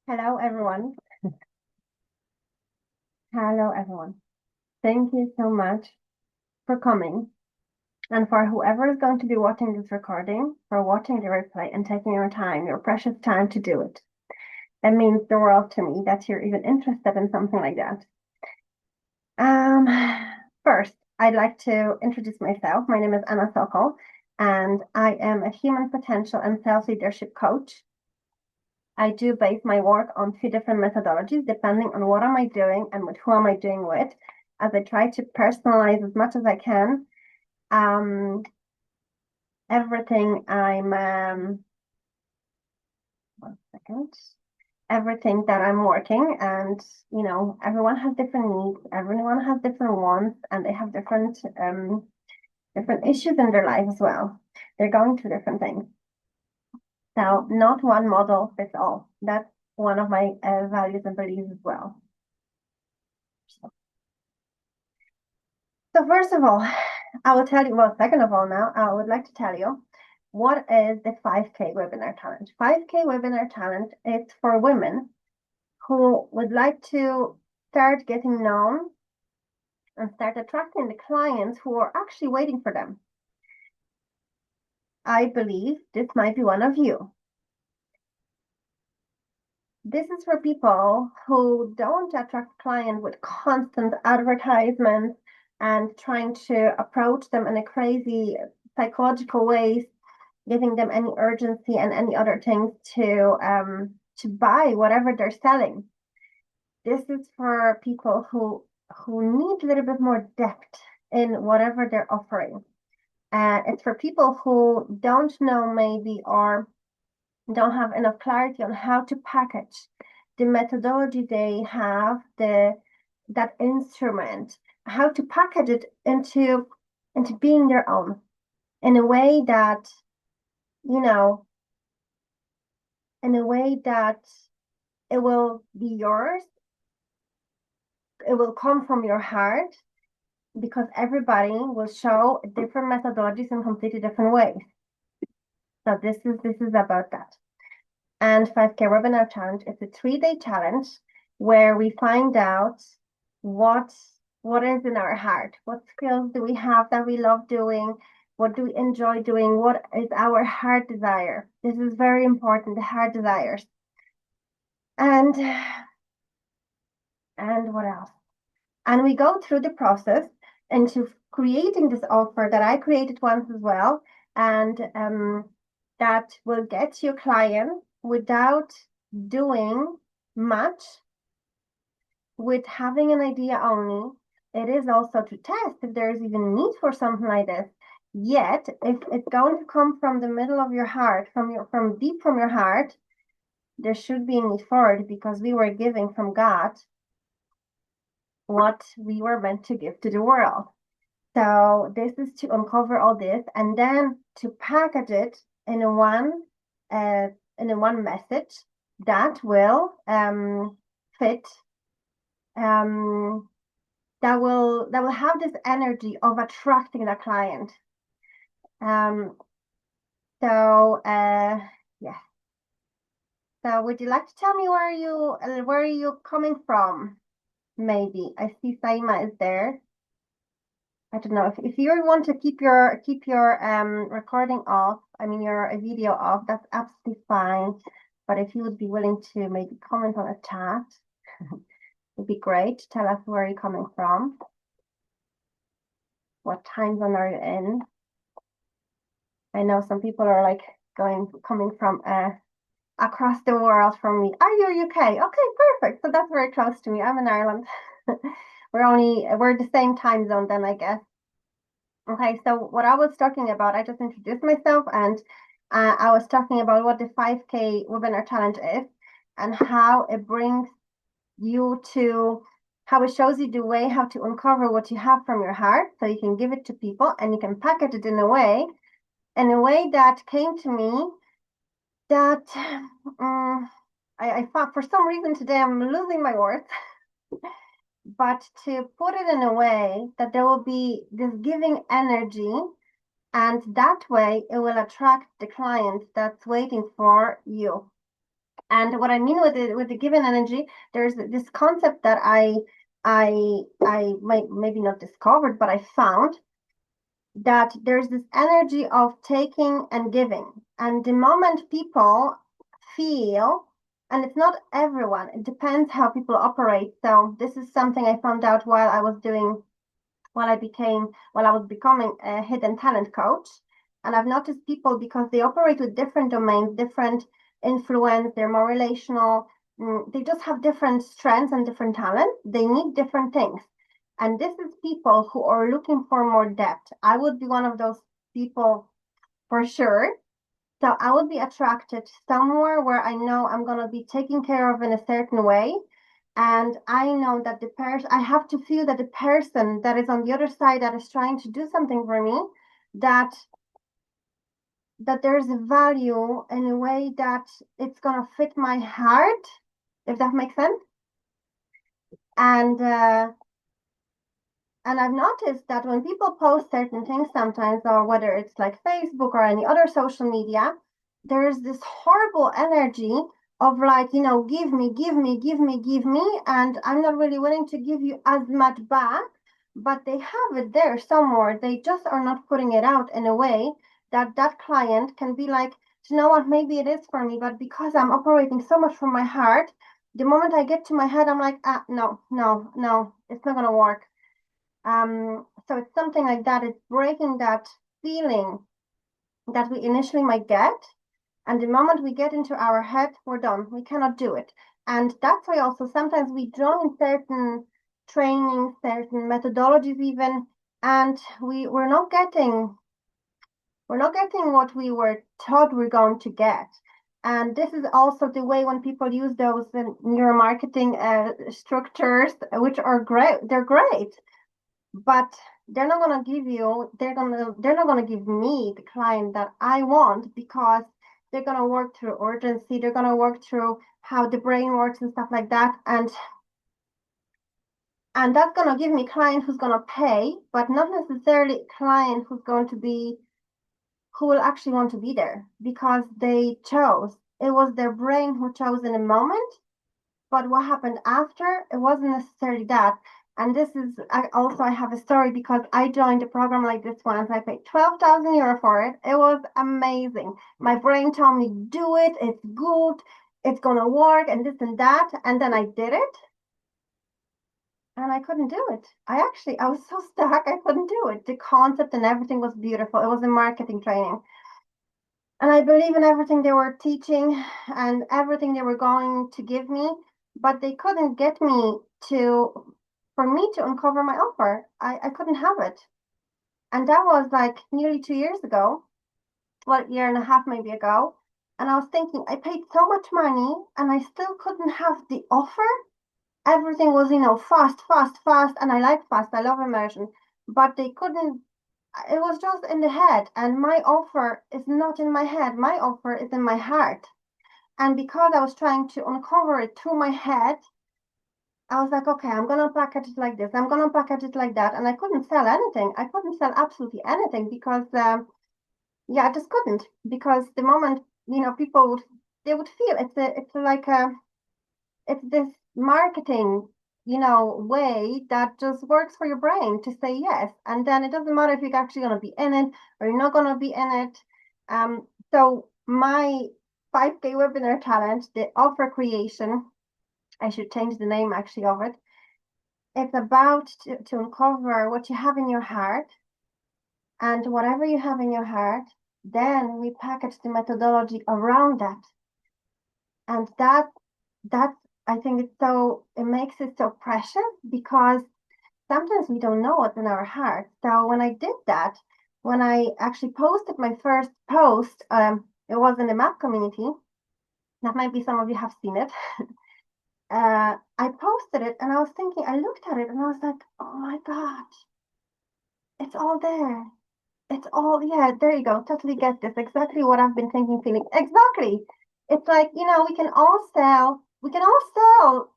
Hello, everyone. Hello, everyone. Thank you so much for coming and for whoever is going to be watching this recording, for watching the replay and taking your time, your precious time to do it. It means the world to me that you're even interested in something like that. Um, First, I'd like to introduce myself. My name is Anna Sokol, and I am a human potential and self-leadership coach. I do base my work on two different methodologies, depending on what am I doing and with who am I doing with, as I try to personalize as much as I can. Um, everything I'm, one second, everything that I'm working, and everyone has different needs, everyone has different wants, and they have different issues in their life as well. They're going through different things. So not one model fits all. That's one of my values and beliefs as well. So first of all, I will tell you, well, second of all now, I would like to tell you what is the 5K webinar challenge. 5K webinar challenge is for women who would like to start getting known and start attracting the clients who are actually waiting for them. I believe this might be one of you. This is for people who don't attract clients with constant advertisements and trying to approach them in a crazy psychological ways, giving them any urgency and any other things to buy whatever they're selling. This is for people who need a little bit more depth in whatever they're offering. It's for people who don't know maybe or don't have enough clarity on how to package the methodology they have, that instrument, how to package it into being their own in a way that, you know, in a way that it will be yours. It will come from your heart because everybody will show different methodologies in completely different ways. So this is about that. And 5K webinar challenge is a 3-day challenge where we find out what is in our heart, what skills do we have that we love doing, what do we enjoy doing, what is our heart desire. This is very important, the heart desires. And what else? And we go through the process into creating this offer that I created once as well, and that will get you clients without doing much, with having an idea only. It is also to test if there is even need for something like this. Yet, if it's going to come from the middle of your heart, from deep from your heart, there should be a need for it because we were giving from God what we were meant to give to the world. So this is to uncover all this and then to package it in a one message that will fit, that will have this energy of attracting the client. Um, so yeah. So would you like to tell me where are you coming from? Maybe I see Saima is there. I don't know if you want to keep your recording off, I mean your video off, that's absolutely fine. But if you would be willing to maybe comment on a chat, it'd be great. Tell us where you're coming from. What time zone are you in? I know some people are like coming from across the world from me. Are you UK? Okay, perfect. So that's very close to me. I'm in Ireland. We're the same time zone then, I guess. Okay, so what I was talking about, I just introduced myself and I was talking about what the 5K webinar challenge is and how it brings you to, how it shows you the way how to uncover what you have from your heart so you can give it to people and you can package it in a way that came to me that I thought for some reason today I'm losing my words, but to put it in a way that there will be this giving energy. And that way it will attract the client that's waiting for you. And what I mean with the given energy, there's this concept that I might maybe not discovered, but I found that there's this energy of taking and giving. And the moment people feel, and it's not everyone, it depends how people operate. So this is something I found out while I was becoming a hidden talent coach. And I've noticed people, because they operate with different domains, different influence, they're more relational, they just have different strengths and different talents. They need different things. And this is people who are looking for more depth. I would be one of those people for sure. So I would be attracted somewhere where I know I'm going to be taken care of in a certain way. And I know that I have to feel that the person that is on the other side that is trying to do something for me, that there's a value in a way that it's going to fit my heart, if that makes sense. And I've noticed that when people post certain things sometimes, or whether it's like Facebook or any other social media, there's this horrible energy of like, give me, give me, give me, give me. And I'm not really willing to give you as much back, but they have it there somewhere. They just are not putting it out in a way that that client can be like, you know what, maybe it is for me, but because I'm operating so much from my heart, the moment I get to my head, I'm like, no, no, no, it's not going to work. So it's something like that. It's breaking that feeling that we initially might get. And the moment we get into our head, we're done. We cannot do it. And that's why also sometimes we join certain trainings, certain methodologies even, and we're not getting what we were taught we're going to get. And this is also the way when people use those neuromarketing structures, which are great. They're great, but they're not going to give you, they're not going to give me the client that I want, because they're going to work through urgency, they're going to work through how the brain works and stuff like that, and that's going to give me a client who's going to pay, but not necessarily a client who will actually want to be there, because they chose, it was their brain who chose in a moment. But what happened after, it wasn't necessarily that. And this is I have a story, because I joined a program like this once. I paid 12,000 euro for it. It was amazing. My brain told me, do it, it's good, it's gonna work, and this and that. And then I did it, and I couldn't do it. I was so stuck, I couldn't do it. The concept and everything was beautiful. It was a marketing training. And I believe in everything they were teaching and everything they were going to give me, but they couldn't get me for me to uncover my offer. I couldn't have it. And that was like nearly 2 years ago, well, a year and a half maybe ago. And I was thinking, I paid so much money and I still couldn't have the offer. Everything was, fast, fast, fast. And I like fast, I love immersion. But they couldn't, it was just in the head, and my offer is not in my head, my offer is in my heart. And because I was trying to uncover it through my head, I was like, okay, I'm gonna package it like this, I'm gonna package it like that. And I couldn't sell anything, I couldn't sell absolutely anything, because yeah, I just couldn't. Because the moment, people would feel it's this marketing, way that just works for your brain to say yes. And then it doesn't matter if you're actually going to be in it or you're not going to be in it. So my 5K webinar challenge, the offer creation, I should change the name actually of it. It's about to uncover what you have in your heart, and whatever you have in your heart, then we package the methodology around that. And that's I think it makes it so precious, because sometimes we don't know what's in our heart. So when I did that, when I actually posted my first post, it was in the map community. That might be some of you have seen it. I posted it and I was thinking, I looked at it and I was like, oh my God, it's all there. It's all, yeah, there you go. Totally get this. Exactly what I've been thinking, feeling. Exactly. It's like, we can all sell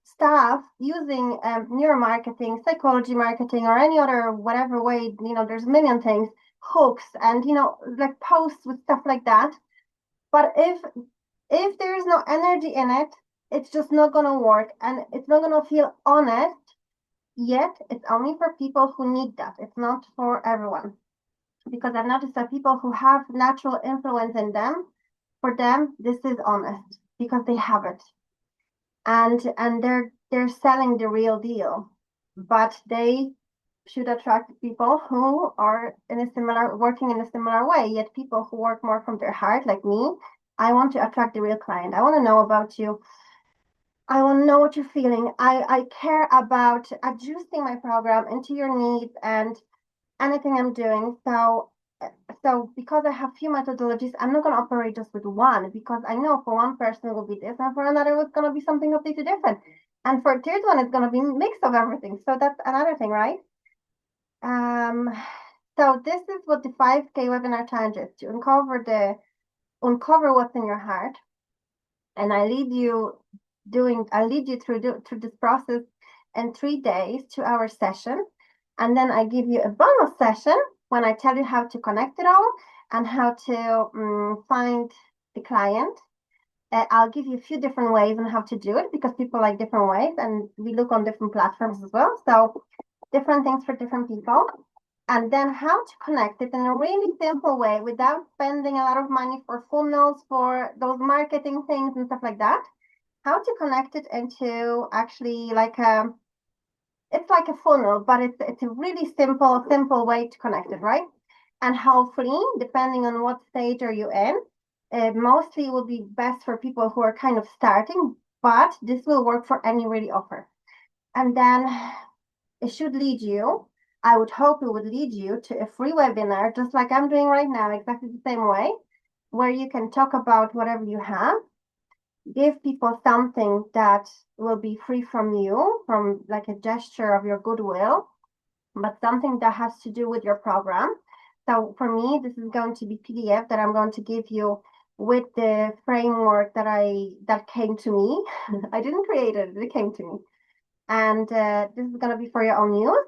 stuff using neuromarketing, psychology marketing, or any other whatever way, there's a million things, hooks, and, like posts with stuff like that. But if If there is no energy in it, it's just not going to work and it's not going to feel honest. Yet it's only for people who need that. It's not for everyone. Because I've noticed that people who have natural influence in them, for them, this is honest because they have it. And they're selling the real deal. But they should attract people who are in a similar working in a similar way, yet people who work more from their heart, like me. I want to attract the real client. I want to know about you. I want to know what you're feeling. I care about adjusting my program into your needs and anything I'm doing. So because I have few methodologies, I'm not going to operate just with one because I know for one person it will be this, and for another it's going to be something completely different, and for a third one it's going to be a mix of everything. So that's another thing, right? Um, so this is what the 5K webinar challenge is, to uncover what's in your heart, and I lead you through this process in 3 days, 2 hour session. And then I give you a bonus session when I tell you how to connect it all and how to find the client. I'll give you a few different ways on how to do it because people like different ways and we look on different platforms as well. So different things for different people. And then how to connect it in a really simple way without spending a lot of money for funnels, for those marketing things and stuff like that. How to connect it into actually like it's like a funnel, but it's a really simple way to connect it, right? And hopefully, depending on what stage are you in, mostly will be best for people who are kind of starting, but this will work for any really offer. And then it should lead you, I would hope it would lead you to a free webinar, just like I'm doing right now, exactly the same way, where you can talk about whatever you have, give people something that will be free from you, from like a gesture of your goodwill, but something that has to do with your program. So for me, this is going to be PDF that I'm going to give you with the framework that came to me. I didn't create it, it came to me. And this is going to be for your own use.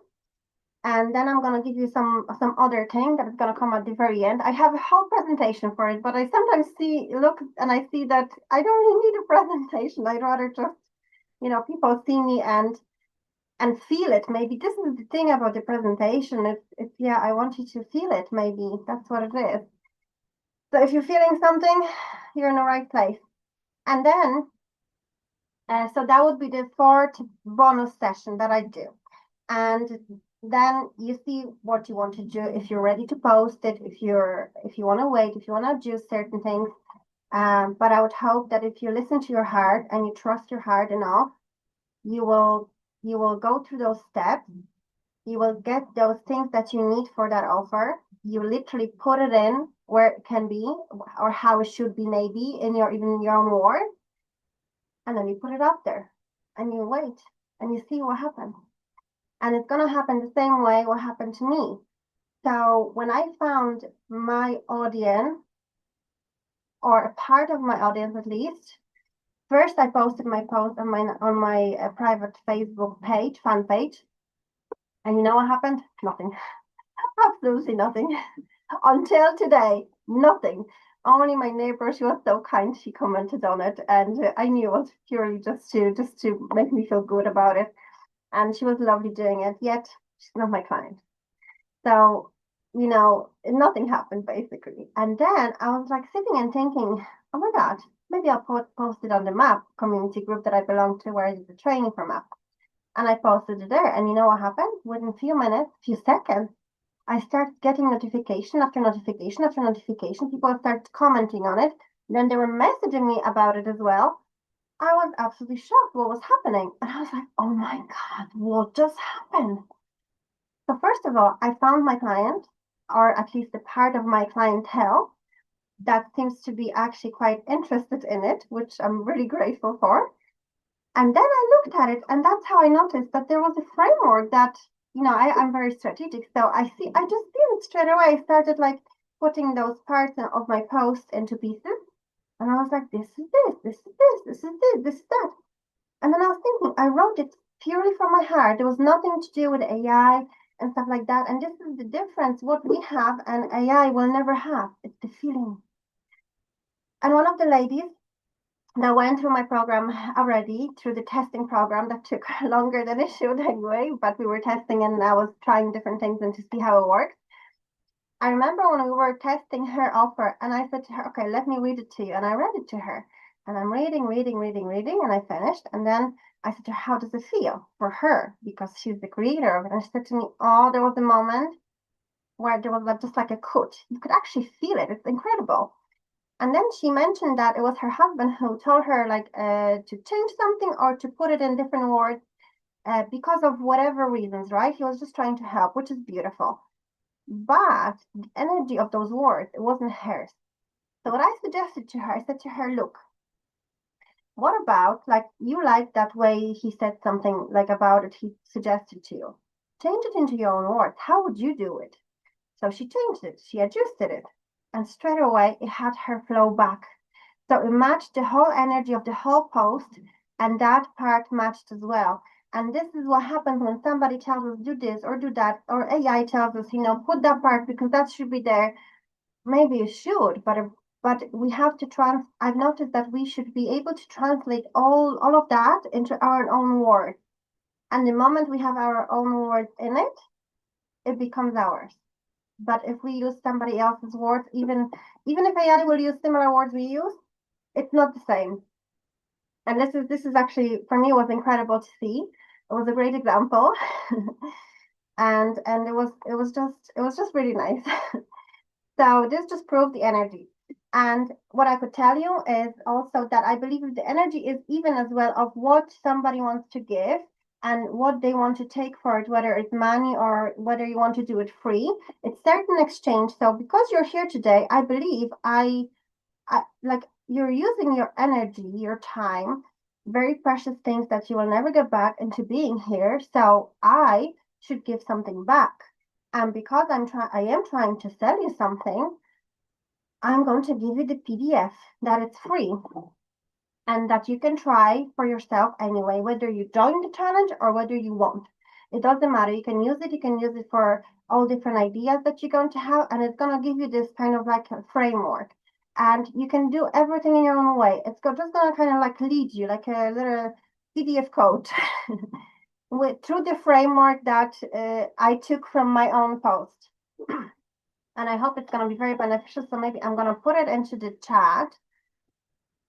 And then I'm going to give you some other thing that is going to come at the very end. I have a whole presentation for it, but I sometimes look and I see that I don't really need a presentation. I'd rather just, people see me and feel it. Maybe this is the thing about the presentation. It's yeah, I want you to feel it. Maybe that's what it is. So if you're feeling something, you're in the right place. And then, so that would be the fourth bonus session that I do. And then you see what you want to do, if you're ready to post it, if you want to wait, if you want to do certain things. But I would hope that if you listen to your heart and you trust your heart enough, you will go through those steps. You will get those things that you need for that offer. You literally put it in where it can be or how it should be, maybe in your own words, and then you put it out there and you wait and you see what happens. And it's going to happen the same way what happened to me. So when I found my audience, or a part of my audience at least, first I posted my post on my private Facebook page, fan page. And you know what happened? Nothing. Absolutely nothing. Until today, nothing. Only my neighbor, she was so kind, she commented on it, and I knew it was purely just to make me feel good about it. And she was lovely doing it, yet she's not my client. So, nothing happened basically. And then I was like sitting and thinking, oh my God, maybe I'll post it on the MAP community group that I belong to, where I did the training for MAP. And I posted it there. And you know what happened? Within a few minutes, few seconds, I started getting notification after notification after notification. People started commenting on it. Then they were messaging me about it as well. I was absolutely shocked what was happening. And I was like, oh my God, what just happened? So first of all, I found my client, or at least a part of my clientele, that seems to be actually quite interested in it, which I'm really grateful for. And then I looked at it, and that's how I noticed that there was a framework that, I'm very strategic. So I just see it straight away. I started like putting those parts of my post into pieces. And I was like, this is this, this is this, this is this, this is that. And then I was thinking, I wrote it purely from my heart. There was nothing to do with AI and stuff like that. And this is the difference. What we have and AI will never have. It's the feeling. And one of the ladies, That went through my program already, through the testing program that took longer than it should anyway, but we were testing and I was trying different things and to see how it works. I remember when we were testing her offer and I said to her, okay, let me read it to you. And I read it to her and I'm reading, and I finished. And then I said to her, how does it feel for her? Because she's the creator of it. And she said to me, oh, there was a moment where there was just like a cut. You could actually feel it. It's incredible. And then she mentioned that it was her husband who told her like to change something or to put it in different words because of whatever reasons, right? He was just trying to help, which is beautiful. But the energy of those words, it wasn't hers. So what I suggested to her, I said to her, look, what about like you like that way he said something like about it, he suggested to you. Change it into your own words. How would you do it? So she changed it, she adjusted it, and straight away it had her flow back. So it matched the whole energy of the whole post, and that part matched as well. And this is what happens when somebody tells us do this or do that, or AI tells us, put that part because that should be there. Maybe you should, but we have to I've noticed that we should be able to translate all of that into our own words. And the moment we have our own words in it, it becomes ours. But if we use somebody else's words, even if AI will use similar words we use, it's not the same. And this is actually for me was incredible to see. It was a great example, and it was just really nice. So this just proved the energy. And what I could tell you is also that I believe the energy is even as well of what somebody wants to give and what they want to take for it, whether it's money or whether you want to do it free. It's certain exchange. So because you're here today, I believe I like you're using your energy, your time, very precious things that you will never get back into being here. So I should give something back. And because I am trying to sell you something, I'm going to give you the PDF that it's free and that you can try for yourself anyway, whether you join the challenge or whether you won't. It doesn't matter. You can use it. You can use it for all different ideas that you're going to have, and it's going to give you this kind of like a framework. And you can do everything in your own way. It's just going to kind of like lead you like a little PDF code through the framework that I took from my own post. And I hope it's going to be very beneficial. So maybe I'm going to put it into the chat.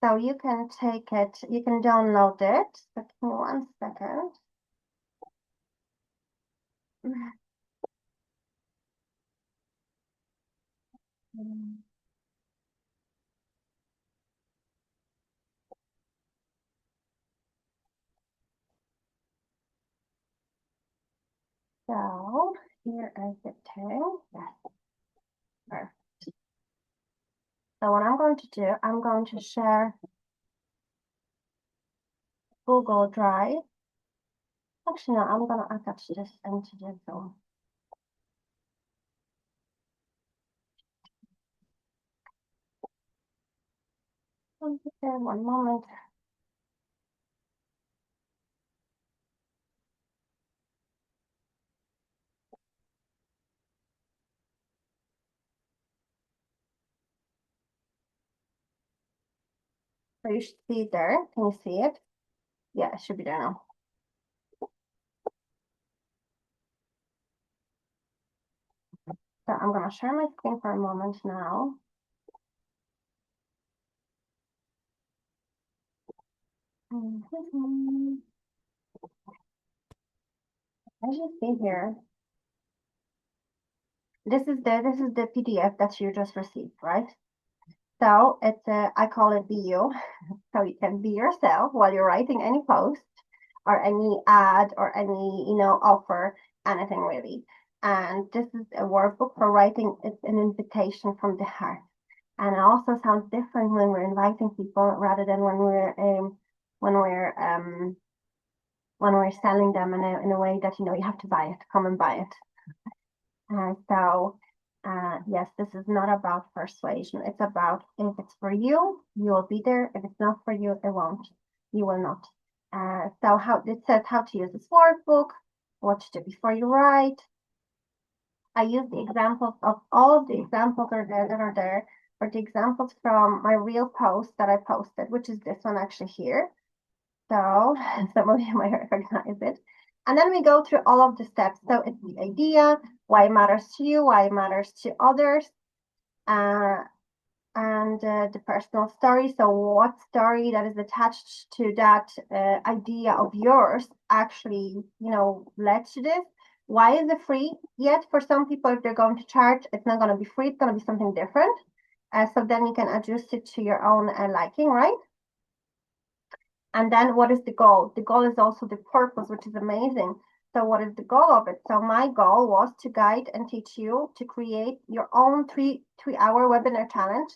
So you can take it, you can download it. But give me 1 second. So here is the thing. Yes, perfect. So what I'm going to do, I'm going to share Google Drive. Actually, no, I'm going to attach this into the Zoom. Okay, 1 moment. So you should see it there. Can you see it? Yeah, it should be there now. So I'm going to share my screen for a moment now. As you see here, this is the PDF that you just received, right? So it's I call it beYOU. So you can be yourself while you're writing any post or any ad or any offer, anything really. And this is a workbook for writing. It's an invitation from the heart, and it also sounds different when we're inviting people rather than when we're um when we're selling them in a way that you have to buy it, come and buy it. Yes, this is not about persuasion. It's about if it's for you, you will be there. If it's not for you, it won't. You will not. So how it says how to use this workbook, what to do before you write. I use the examples of all of the examples that are there or the examples from my real post that I posted, which is this one actually here. So some of you might recognize it. And then we go through all of the steps. So it's the idea, why it matters to you, why it matters to others, uh, and the personal story. So what story that is attached to that idea of yours actually, led to this? Why is it free? Yet for some people, if they're going to charge, it's not going to be free. It's going to be something different. So then you can adjust it to your own liking, right? And then what is the goal? The goal is also the purpose, which is amazing. So what is the goal of it? So my goal was to guide and teach you to create your own three-hour webinar challenge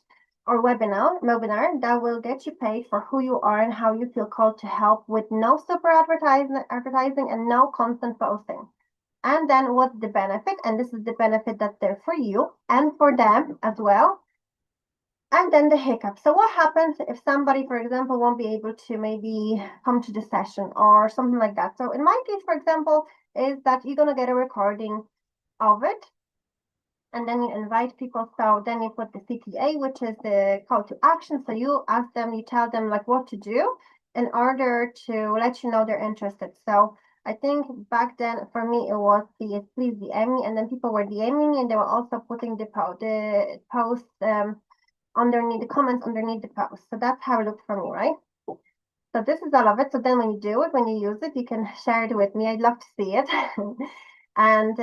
or webinar that will get you paid for who you are and how you feel called to help with no super advertising and no constant posting. And then what's the benefit? And this is the benefit that's there for you and for them as well. And then the hiccup. So what happens if somebody, for example, won't be able to maybe come to the session or something like that? So in my case, for example, is that you're going to get a recording of it and then you invite people. So then you put the CTA, which is the call to action. So you ask them, you tell them like what to do in order to let you know they're interested. So I think back then for me, it was the please DM me, and then people were DMing me and they were also putting the post underneath the comments underneath the post. So that's how it looked for me, right? So this is all of it. So then when you do it, when you use it, you can share it with me. I'd love to see it. And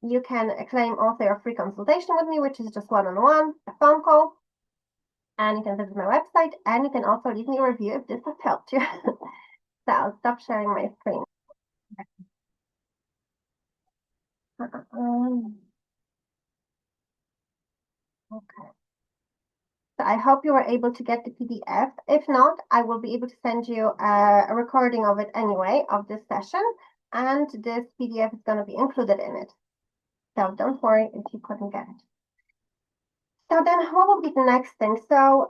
you can claim also your free consultation with me, which is just one-on-one, a phone call. And you can visit my website and you can also leave me a review if this has helped you. So I'll stop sharing my screen. Okay. So I hope you were able to get the PDF. If not, I will be able to send you a recording of it anyway, of this session. And this PDF is going to be included in it. So don't worry if you couldn't get it. So then what will be the next thing? So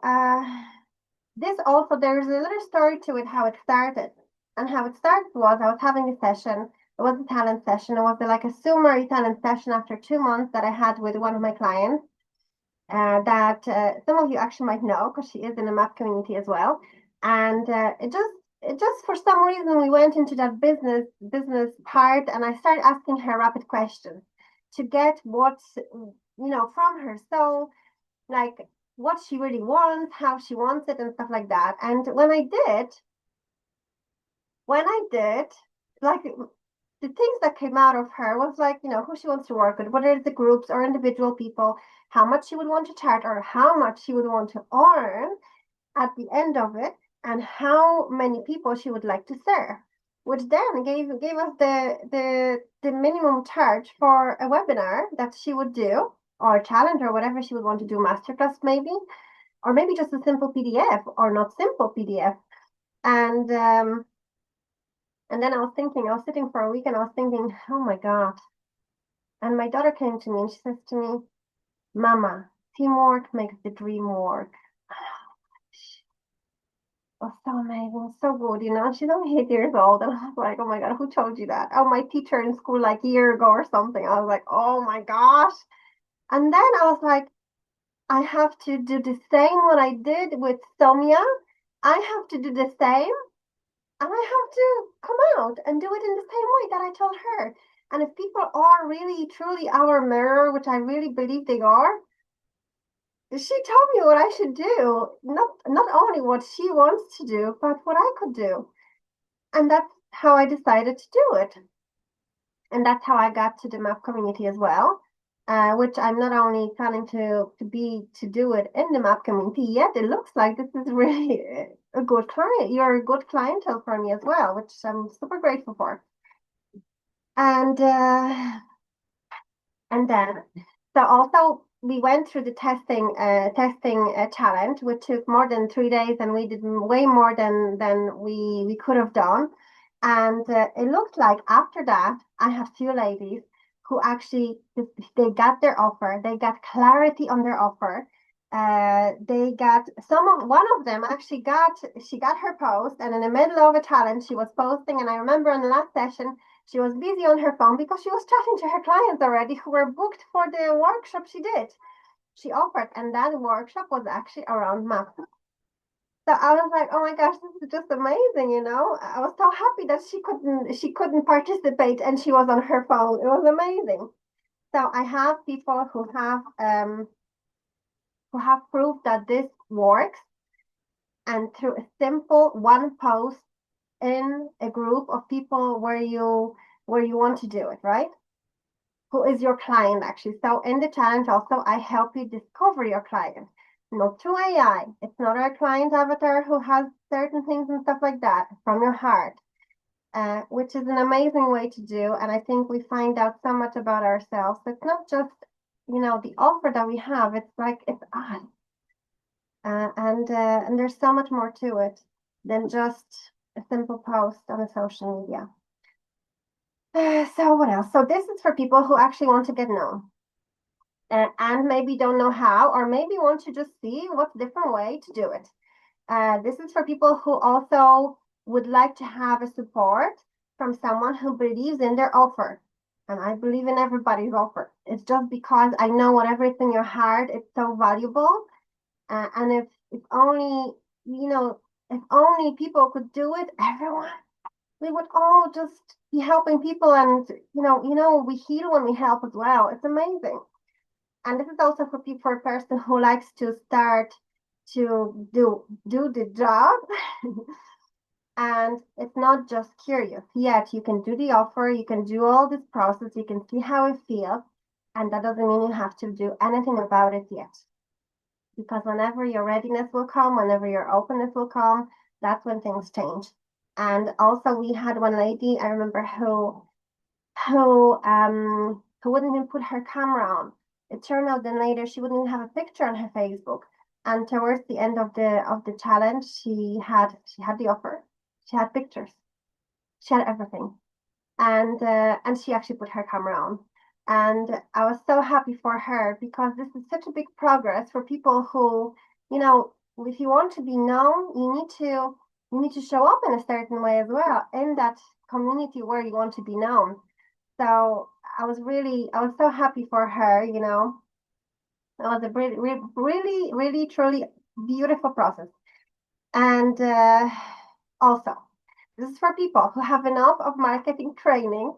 this also, there's a little story to it, how it started. And how it started was I was having a session. It was a talent session. It was like a summary talent session after 2 months that I had with one of my clients. That some of you actually might know because she is in the map community as well. And it just for some reason we went into that business part, and I started asking her rapid questions to get what's from her. So like what she really wants, how she wants it, and stuff like that. And when I did, like the things that came out of her was like, who she wants to work with, whether it's the groups or individual people, how much she would want to charge or how much she would want to earn at the end of it, and how many people she would like to serve, which then gave us the minimum charge for a webinar that she would do, or a challenge, or whatever she would want to do, masterclass maybe, or maybe just a simple PDF or not simple PDF. And then I was sitting for a week and I was thinking, oh my God. And my daughter came to me and she says to me, Mama, teamwork makes the dream work. It was so amazing, so good, She's only 8 years old. And I was like, oh my God, who told you that? Oh, my teacher in school like a year ago or something. I was like, oh my gosh. And then I was like, I have to do the same what I did with Sonia. I have to do the same. And I have to come out and do it in the same way that I told her. And if people are really, truly our mirror, which I really believe they are, she told me what I should do. Not only what she wants to do, but what I could do. And that's how I decided to do it. And that's how I got to the map community as well. Which I'm not only planning to do it in the map community, yet it looks like this is really a good client. You're a good clientele for me as well, which I'm super grateful for. And then so also we went through the testing challenge, which took more than 3 days, and we did way more than we could have done. And it looked like after that, I have two ladies who actually they got their offer, they got clarity on their offer. They got one of them actually she got her post, and in the middle of a challenge she was posting, and I remember in the last session she was busy on her phone because she was chatting to her clients already who were booked for the workshop she did. she offered, and that workshop was actually around math. So I was like, oh my gosh, this is just amazing, you know. I was so happy that she couldn't participate and she was on her phone. It was amazing. So I have people who have proof that this works, and through a simple one post in a group of people where you want to do it, right? Who is your client actually? So in the challenge also I help you discover your client. Not through AI. It's not our client avatar who has certain things and stuff like that from your heart, which is an amazing way to do. And I think we find out so much about ourselves. It's not just, the offer that we have. It's like it's us, and there's so much more to it than just a simple post on a social media. So what else? So this is for people who actually want to get known, and maybe don't know how, or maybe want to just see what's a different way to do it. This is for people who also would like to have a support from someone who believes in their offer. And I believe in everybody's offer. It's just because I know whatever is in your heart, it's so valuable. And if only, you know, if only people could do it, everyone, we would all just be helping people. And, we heal when we help as well. It's amazing. And this is also for people, for a person who likes to start to do the job. And it's not just curious yet. You can do the offer, you can do all this process, you can see how it feels, and that doesn't mean you have to do anything about it yet. Because whenever your readiness will come, whenever your openness will come, that's when things change. And also we had one lady, I remember, who wouldn't even put her camera on. It turned out then later she wouldn't even have a picture on her Facebook. And towards the end of the challenge, she had the offer. She had pictures. She had everything. And she actually put her camera on. And I was so happy for her, because this is such a big progress for people who, if you want to be known, you need to show up in a certain way as well in that community where you want to be known. So I was so happy for her. It was a really, really, really, truly beautiful process. And also, this is for people who have enough of marketing training,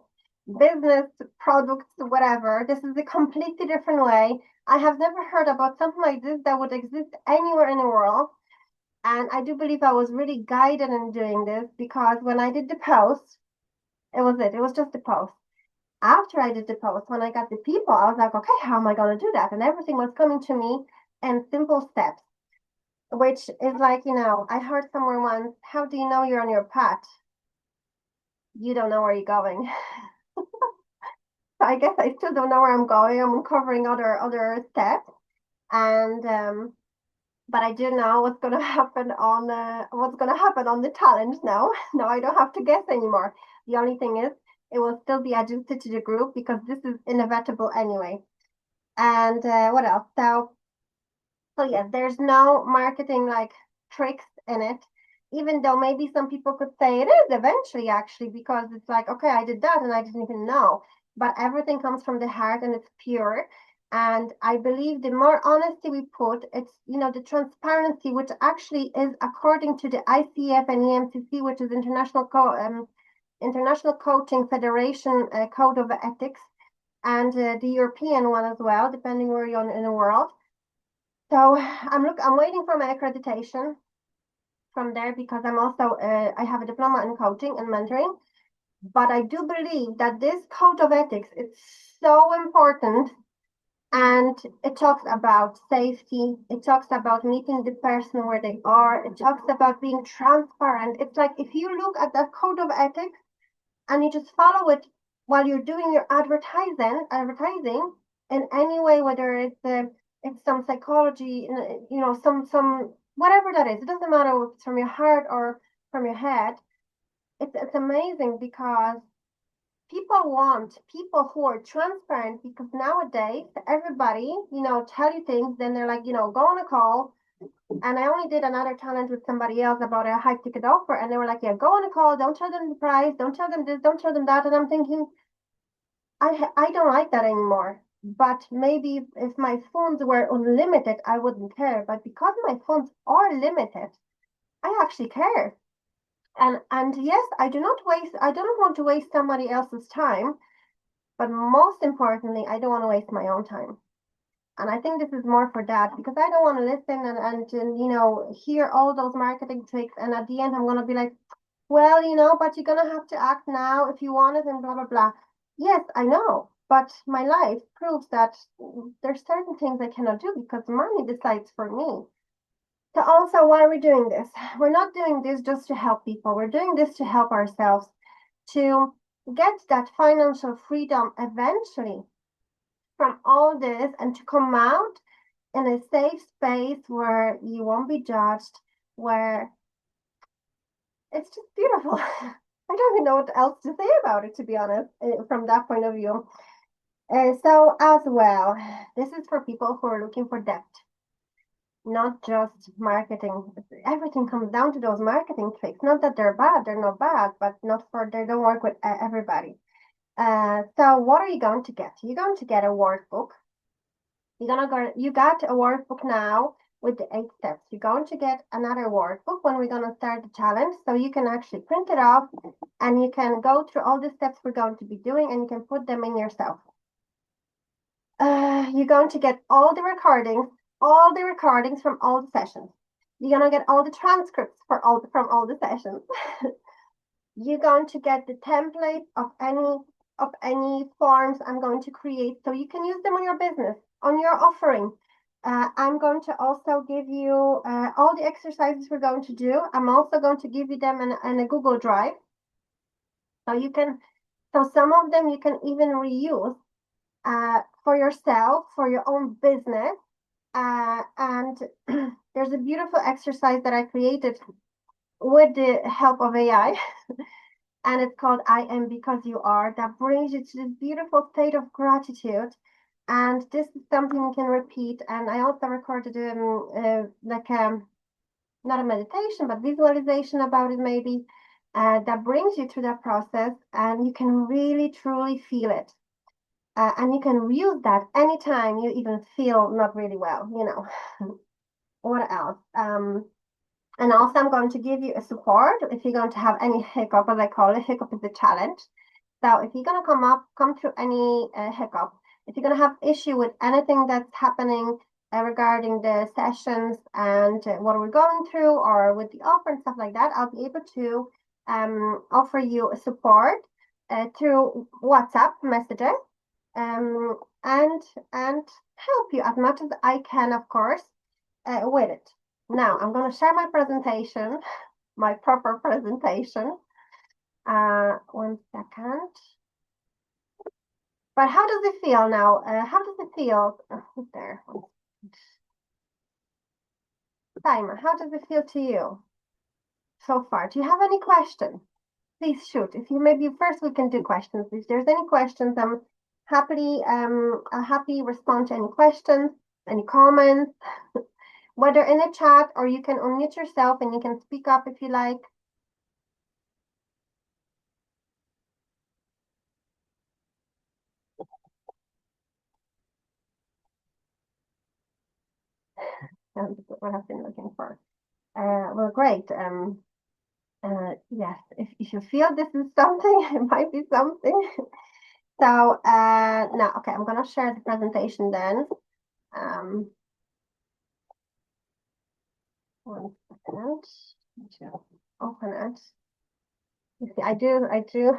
business, products, whatever. This is a completely different way. I have never heard about something like this that would exist anywhere in the world. And I do believe I was really guided in doing this, because when I did the post, it was it. It was just a post. After I did the post, when I got the people, I was like, okay, how am I going to do that? And everything was coming to me in simple steps, which is like, I heard somewhere once, how do you know you're on your path? You don't know where you're going. So I guess I still don't know where I'm going. I'm uncovering other steps, and but I do know what's going to happen on the challenge now. Now I don't have to guess anymore. The only thing is, it will still be adjusted to the group, because this is inevitable anyway. And what else? So yes, there's no marketing like tricks in it, even though maybe some people could say it is eventually, actually, because it's like, okay, I did that and I didn't even know. But everything comes from the heart and it's pure. And I believe the more honesty we put, it's, the transparency, which actually is according to the ICF and EMCC, which is International Coaching Federation Code of Ethics, and the European one as well, depending where you're in the world. So I'm waiting for my accreditation from there, because I have a diploma in coaching and mentoring. But I do believe that this code of ethics is so important, and it talks about safety. It talks about meeting the person where they are. It talks about being transparent. It's like, if you look at that code of ethics and you just follow it while you're doing your advertising in any way, whether it's some psychology, some whatever that is. It doesn't matter if it's from your heart or from your head. It's amazing, because people want people who are transparent, because nowadays everybody, tell you things, then they're like, go on a call. And I only did another challenge with somebody else about a high ticket offer, and they were like, yeah, go on a call, don't tell them the price, don't tell them this, don't tell them that. And I'm thinking, I don't like that anymore. But maybe if my funds were unlimited, I wouldn't care. But because my funds are limited, I actually care. And yes, I don't want to waste somebody else's time, but most importantly, I don't want to waste my own time. And I think this is more for that because I don't want to listen and hear all those marketing tricks. And at the end, I'm going to be like, well, but you're going to have to act now if you want it and blah, blah, blah. Yes, I know. But my life proves that there's certain things I cannot do because money decides for me. So also, why are we doing this? We're not doing this just to help people. We're doing this to help ourselves to get that financial freedom eventually from all this and to come out in a safe space where you won't be judged, where it's just beautiful. I don't even know what else to say about it, to be honest, from that point of view. So, as well, this is for people who are looking for depth, not just marketing. Everything comes down to those marketing tricks. Not that they're bad, they're not bad, but not for they don't work with everybody. So, what are you going to get? You're going to get a workbook. You got a workbook now with the 8 steps. You're going to get another workbook when we're going to start the challenge. So you can actually print it off and you can go through all the steps we're going to be doing and you can put them in yourself. You're going to get all the recordings from all the sessions. You're going to get all the transcripts from all the sessions. You're going to get the template of any forms I'm going to create so you can use them on your business, on your offering. I'm going to also give you all the exercises we're going to do. I'm also going to give you them in a Google Drive. So some of them you can even reuse for yourself, for your own business. And there's a beautiful exercise that I created with the help of AI. And it's called I Am Because You Are, that brings you to this beautiful state of gratitude. And this is something you can repeat. And I also recorded not a meditation, but visualization about it maybe, that brings you through that process and you can really truly feel it. And you can use that anytime you even feel not really well. What else? And also, I'm going to give you a support if you're going to have any hiccup, as I call it. Hiccup is a challenge. So if you're going to come through any hiccup, if you're going to have issue with anything that's happening regarding the sessions and what we're going through or with the offer and stuff like that, I'll be able to offer you a support through WhatsApp messages and help you as much as I can, of course, with it. Now, I'm going to share my presentation, my proper presentation. 1 second. But how does it feel now? How does it feel? There. Simon, how does it feel to you so far? Do you have any questions? Please shoot. If you maybe first we can do questions. If there's any questions, I'll happily respond to any questions, any comments, whether in a chat or you can unmute yourself and you can speak up if you like. That's what I've been looking for. Well, great. Yes, if you feel this is something, it might be something. So now, okay, I'm gonna share the presentation then. 1 second to open it. You see, I do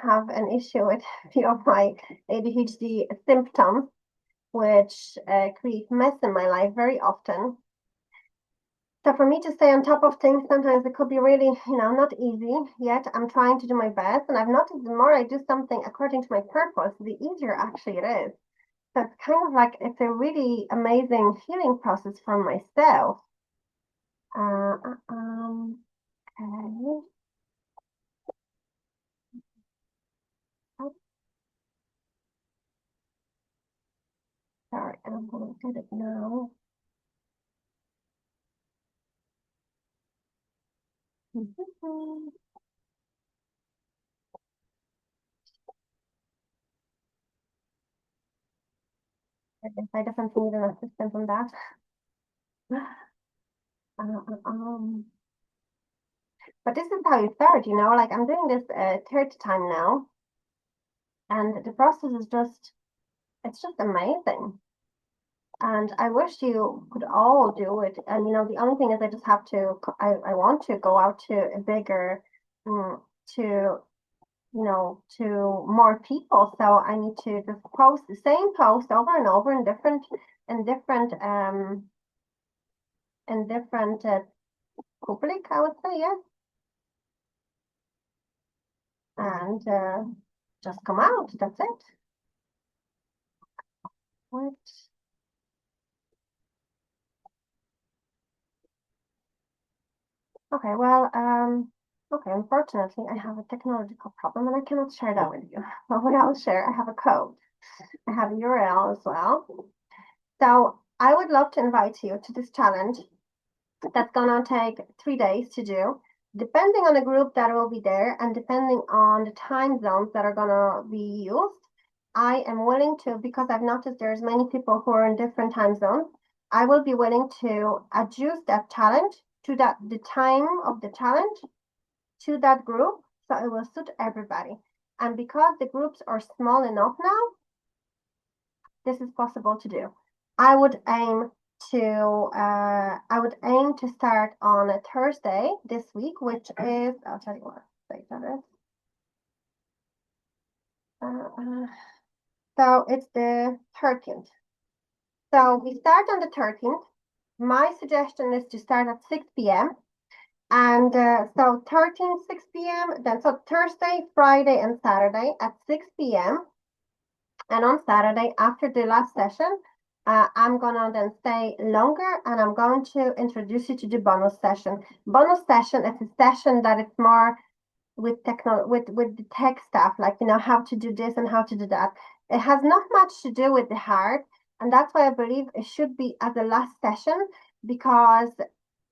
have an issue with a few of my ADHD symptoms, which create mess in my life very often. So for me to stay on top of things, sometimes it could be really, not easy. Yet I'm trying to do my best, and I've noticed the more I do something according to my purpose, the easier actually it is. So it's kind of like it's a really amazing healing process for myself. Okay. Oh, sorry, I'm gonna get it now. I guess I definitely need an assistant on that. Um, but this is how you start, like I'm doing this third time now, and the process is it's just amazing. And I wish you could all do it. And the only thing is I just have to, I want to go out to a bigger, to, to more people. So I need to just post the same post over and over in different, public, I would say, yeah. And just come out. That's it. What? Okay, well, okay, unfortunately, I have a technological problem and I cannot share that with you. But what I'll share, I have a code. I have a URL as well. So I would love to invite you to this challenge that's gonna take 3 days to do. Depending on the group that will be there and depending on the time zones that are gonna be used, I am willing to, because I've noticed there's many people who are in different time zones, I will be willing to adjust that challenge to the time of the challenge to that group, so it will suit everybody. And because the groups are small enough now, this is possible to do. I would aim to start on a Thursday this week, which is, I'll tell you what date that is. So it's the 13th. So we start on the 13th. My suggestion is to start at 6 p.m. And so 13, 6 p.m. Then so Thursday, Friday, and Saturday at 6 p.m. And on Saturday, after the last session, I'm gonna then stay longer and I'm going to introduce you to the bonus session. Bonus session is a session that is more with with the tech stuff, like how to do this and how to do that. It has not much to do with the heart, and that's why I believe it should be as a last session because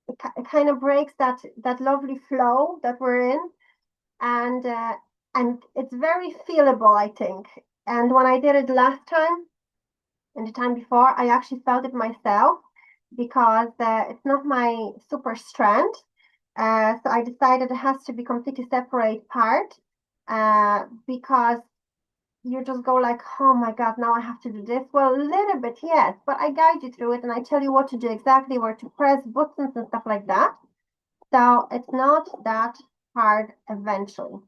it kind of breaks that lovely flow that we're in, and it's very feelable, I think. And when I did it last time and the time before, I actually felt it myself because it's not my super strength. So I decided it has to be completely separate part because you just go like, oh my God, now I have to do this. Well, a little bit, yes, but I guide you through it and I tell you what to do exactly, where to press buttons and stuff like that. So it's not that hard eventually.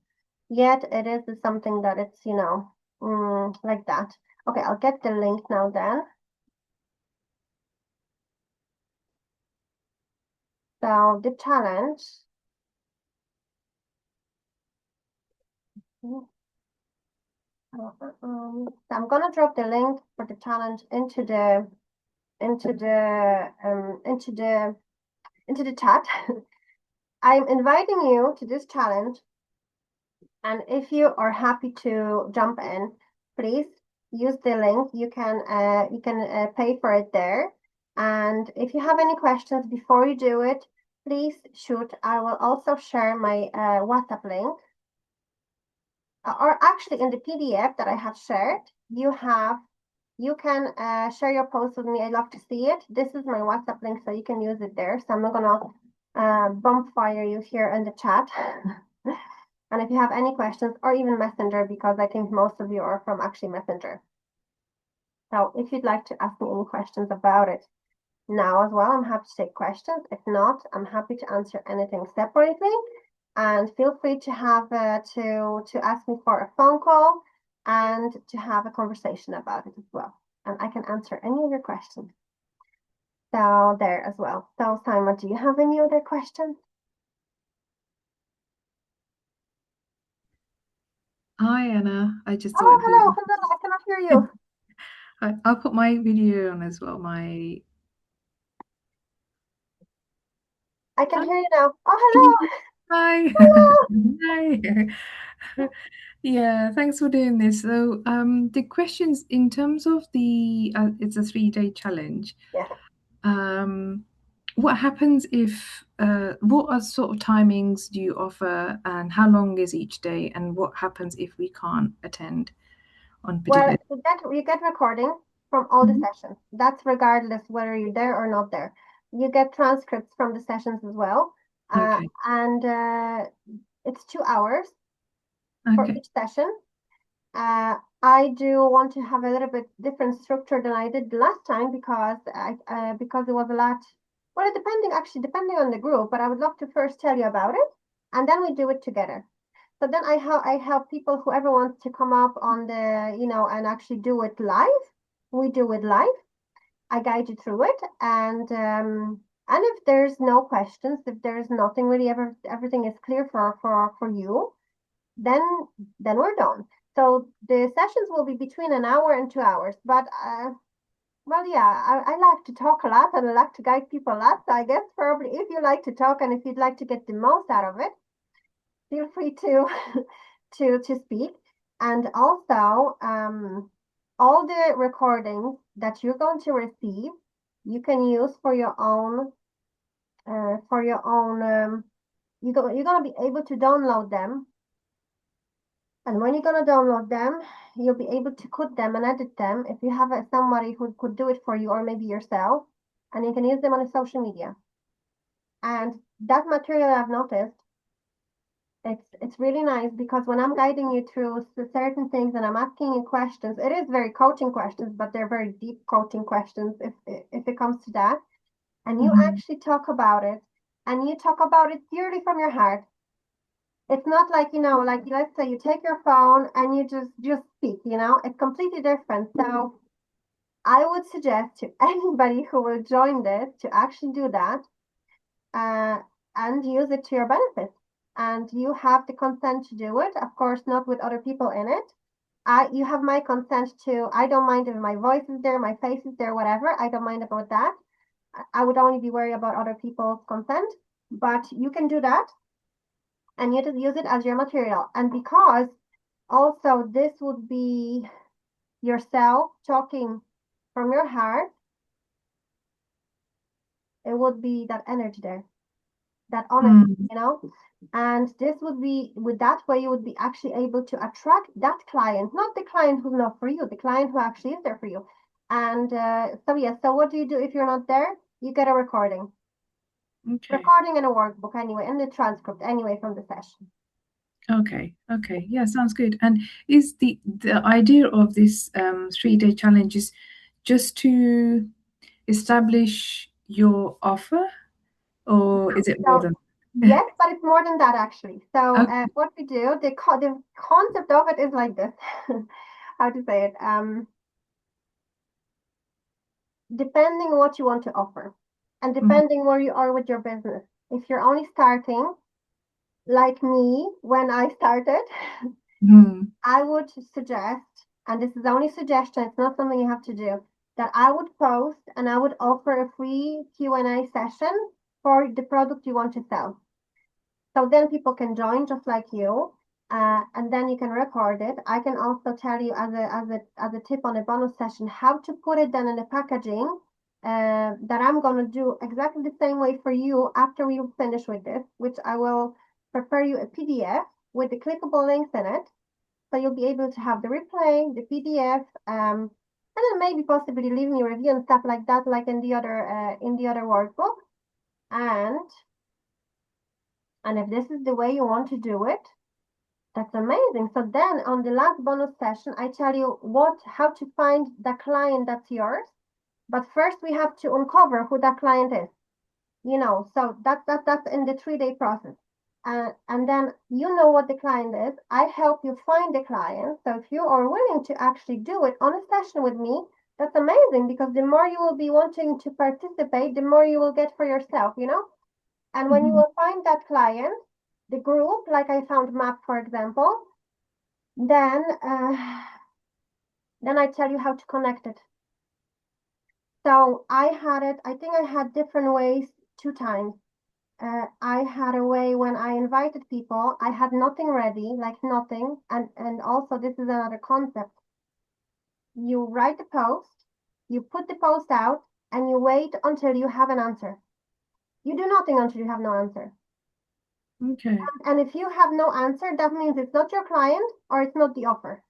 Yet it is something that it's, like that. Okay, I'll get the link now then. So the challenge. So I'm gonna drop the link for the challenge into the um into the into the chat. I'm inviting you to this challenge, and if you are happy to jump in, please use the link. You can pay for it there. And if you have any questions before you do it, please shoot. I will also share my WhatsApp link. Or actually, in the PDF that I have shared, you can share your post with me. I'd love to see it. This is my WhatsApp link, so you can use it there. So I'm not gonna bump fire you here in the chat. And if you have any questions or even Messenger, because I think most of you are from actually Messenger. So if you'd like to ask me any questions about it now as well, I'm happy to take questions. If not, I'm happy to answer anything separately. And feel free to have to ask me for a phone call and to have a conversation about it as well. And I can answer any of your questions. So there as well. So Simon, do you have any other questions? Hi Anna, I just Oh, thought hello, hello, I cannot hear you. I'll put my video on as well. My I can Hi, hear you now. can you Oh, hi. hello, Hi. Yeah, thanks for doing this. So, the questions in terms of the it's a 3-day challenge. hello. Um, what happens if what are sort of timings do you offer, and how long is each day, and what happens if we can't attend on Well, particular? you get recording. from all the Mhm. sessions. That's regardless whether you're there or not there. You get transcripts from the sessions as well. Okay. And it's 2 hours for Okay. each session. I do want to have a little bit different structure than I did the last time because it was a lot. Well, depending on the group, but I would love to first tell you about it, and then we do it together. So then I help people whoever wants to come up on the and actually do it live. We do it live. I guide you through it, and if there's no questions, if there's nothing really ever everything is clear for you, then we're done. So the sessions will be between an hour and 2 hours. But well, yeah, I like to talk a lot and I like to guide people a lot. So I guess probably if you like to talk and if you'd like to get the most out of it, feel free to to speak. And also, all the recordings that you're going to receive, you can use for your own you're gonna be able to download them. And when you're gonna download them, you'll be able to cut them and edit them if you have somebody who could do it for you or maybe yourself, and you can use them on a social media. And that material I've noticed, it's really nice because when I'm guiding you through certain things and I'm asking you questions, it is very coaching questions, but they're very deep coaching questions if it comes to that. And you Mhm. actually talk about it, and you talk about it purely from your heart. It's not like, like let's say you take your phone and you just speak, it's completely different. So I would suggest to anybody who will join this to actually do that uh, and use it to your benefit. And you have the consent to do it, of course, not with other people in it. You have my consent to, I don't mind if my voice is there, my face is there, whatever. I don't mind about that. I would only be worried about other people's consent, but you can do that and you just use it as your material. And because also this would be yourself talking from your heart, it would be that energy there, that honesty, Mm. and this would be with that way you would be actually able to attract that client, not the client who's not for you, the client who actually is there for you. And so yeah, so what do you do if you're not there? You get a Okay. recording and a workbook anyway, and the transcript anyway from the session. Okay. Okay. Yeah, sounds good. And is the idea of this 3-day challenge is just to establish your offer, or is it more So than? yes, but it's more than that actually. So Okay. what we do, the concept of it is like this. How to say it? Depending on what you want to offer, and depending where you are with your business. If you're only starting, like me, when I started, Mm-hmm. I would suggest, and this is only suggestion, it's not something you have to do, that I would post and I would offer a free Q&A session for the product you want to sell. So then people can join just like you, and then you can record it. I can also tell you as a tip on a bonus session how to put it then in the packaging that I'm gonna do exactly the same way for you after we finish with this, which I will prepare you a PDF with the clickable links in it, so you'll be able to have the replay, the PDF, and then maybe possibly leave me a review and stuff like that, like in the other workbook. And if this is the way you want to do it, that's amazing. So then on the last bonus session, I tell you how to find the client that's yours. But first we have to uncover who that client is, so that's in the 3-day process. And then you know what the client is. I help you find the client. So if you are willing to actually do it on a session with me, that's amazing because the more you will be wanting to participate, the more you will get for yourself. And when you Mm-hmm. will find that client, the group, like I found Map, for example, then I tell you how to connect it. So I think I had different ways 2 times. I had a way when I invited people, I had nothing ready, like nothing. And also this is another concept. You write the post, you put the post out, and you wait until you have an answer. You do nothing until you have no answer. Okay. And if you have no answer, that means it's not your client or it's not the offer.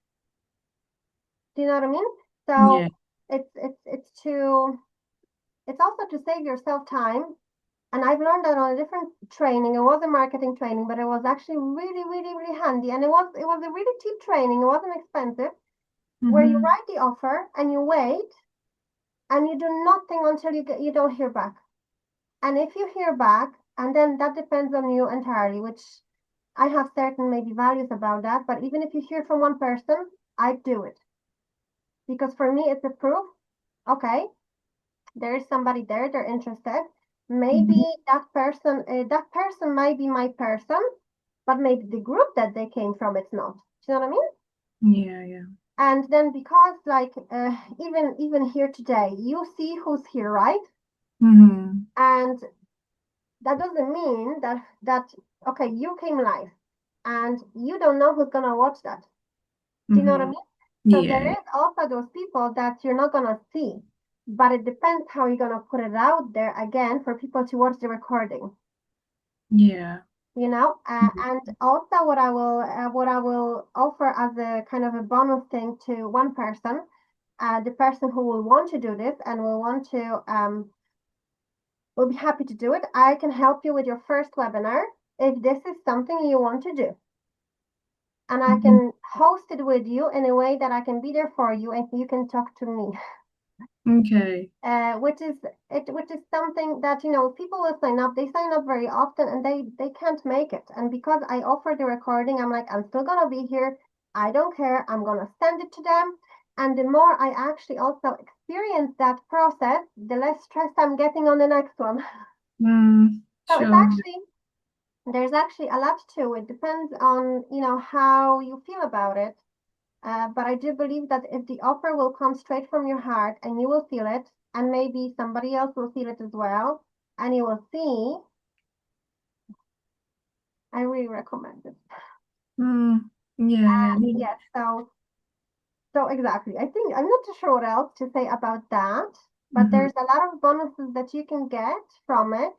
Do you know what I mean? So Yeah. it's also to save yourself time. And I've learned that on a different training. It was a marketing training, but it was actually really, really, really handy. And it was a really cheap training. It wasn't expensive, where you Mm-hmm. write the offer and you wait and you do nothing until you don't hear back. And if you hear back, and then that depends on you entirely, which I have certain maybe values about that. But even if you hear from one person, I do it because for me it's a proof. Okay, there is somebody there, they're interested. Maybe Mm-hmm. that person might be my person, but maybe the group that they came from, it's not. Do you know what I mean? Yeah, yeah. And then because like even here today, you see who's here, right? Mm-hmm. And that doesn't mean that okay, you came live and you don't know who's gonna watch that. Do you know what I Mm-hmm. mean? So there Yeah, is also those people that you're not gonna see, but it depends how you're gonna put it out there again for people to watch the recording. yeah. And also what I will offer as a kind of a bonus thing to one person, the person who will want to do this and will be happy to do it. I can help you with your first webinar if this is something you want to do, and I Mhm. can host it with you in a way that I can be there for you and you can talk to me. Okay. Which is something that people will sign up. They sign up very often and they can't make it. And because I offer the recording, I'm like, I'm still gonna be here. I don't care. I'm gonna send it to them. And the more I actually also experience that process, the less stressed I'm getting on the next one. So it's Sure. actually there's actually a lot to it. Depends on how you feel about it. But I do believe that if the offer will come straight from your heart and you will feel it, and maybe somebody else will feel it as well, and you will see, I really recommend it. Mm. Yeah, yeah. No. Yes, so exactly. I think I'm not too sure what else to say about that, but Mm-hmm. there's a lot of bonuses that you can get from it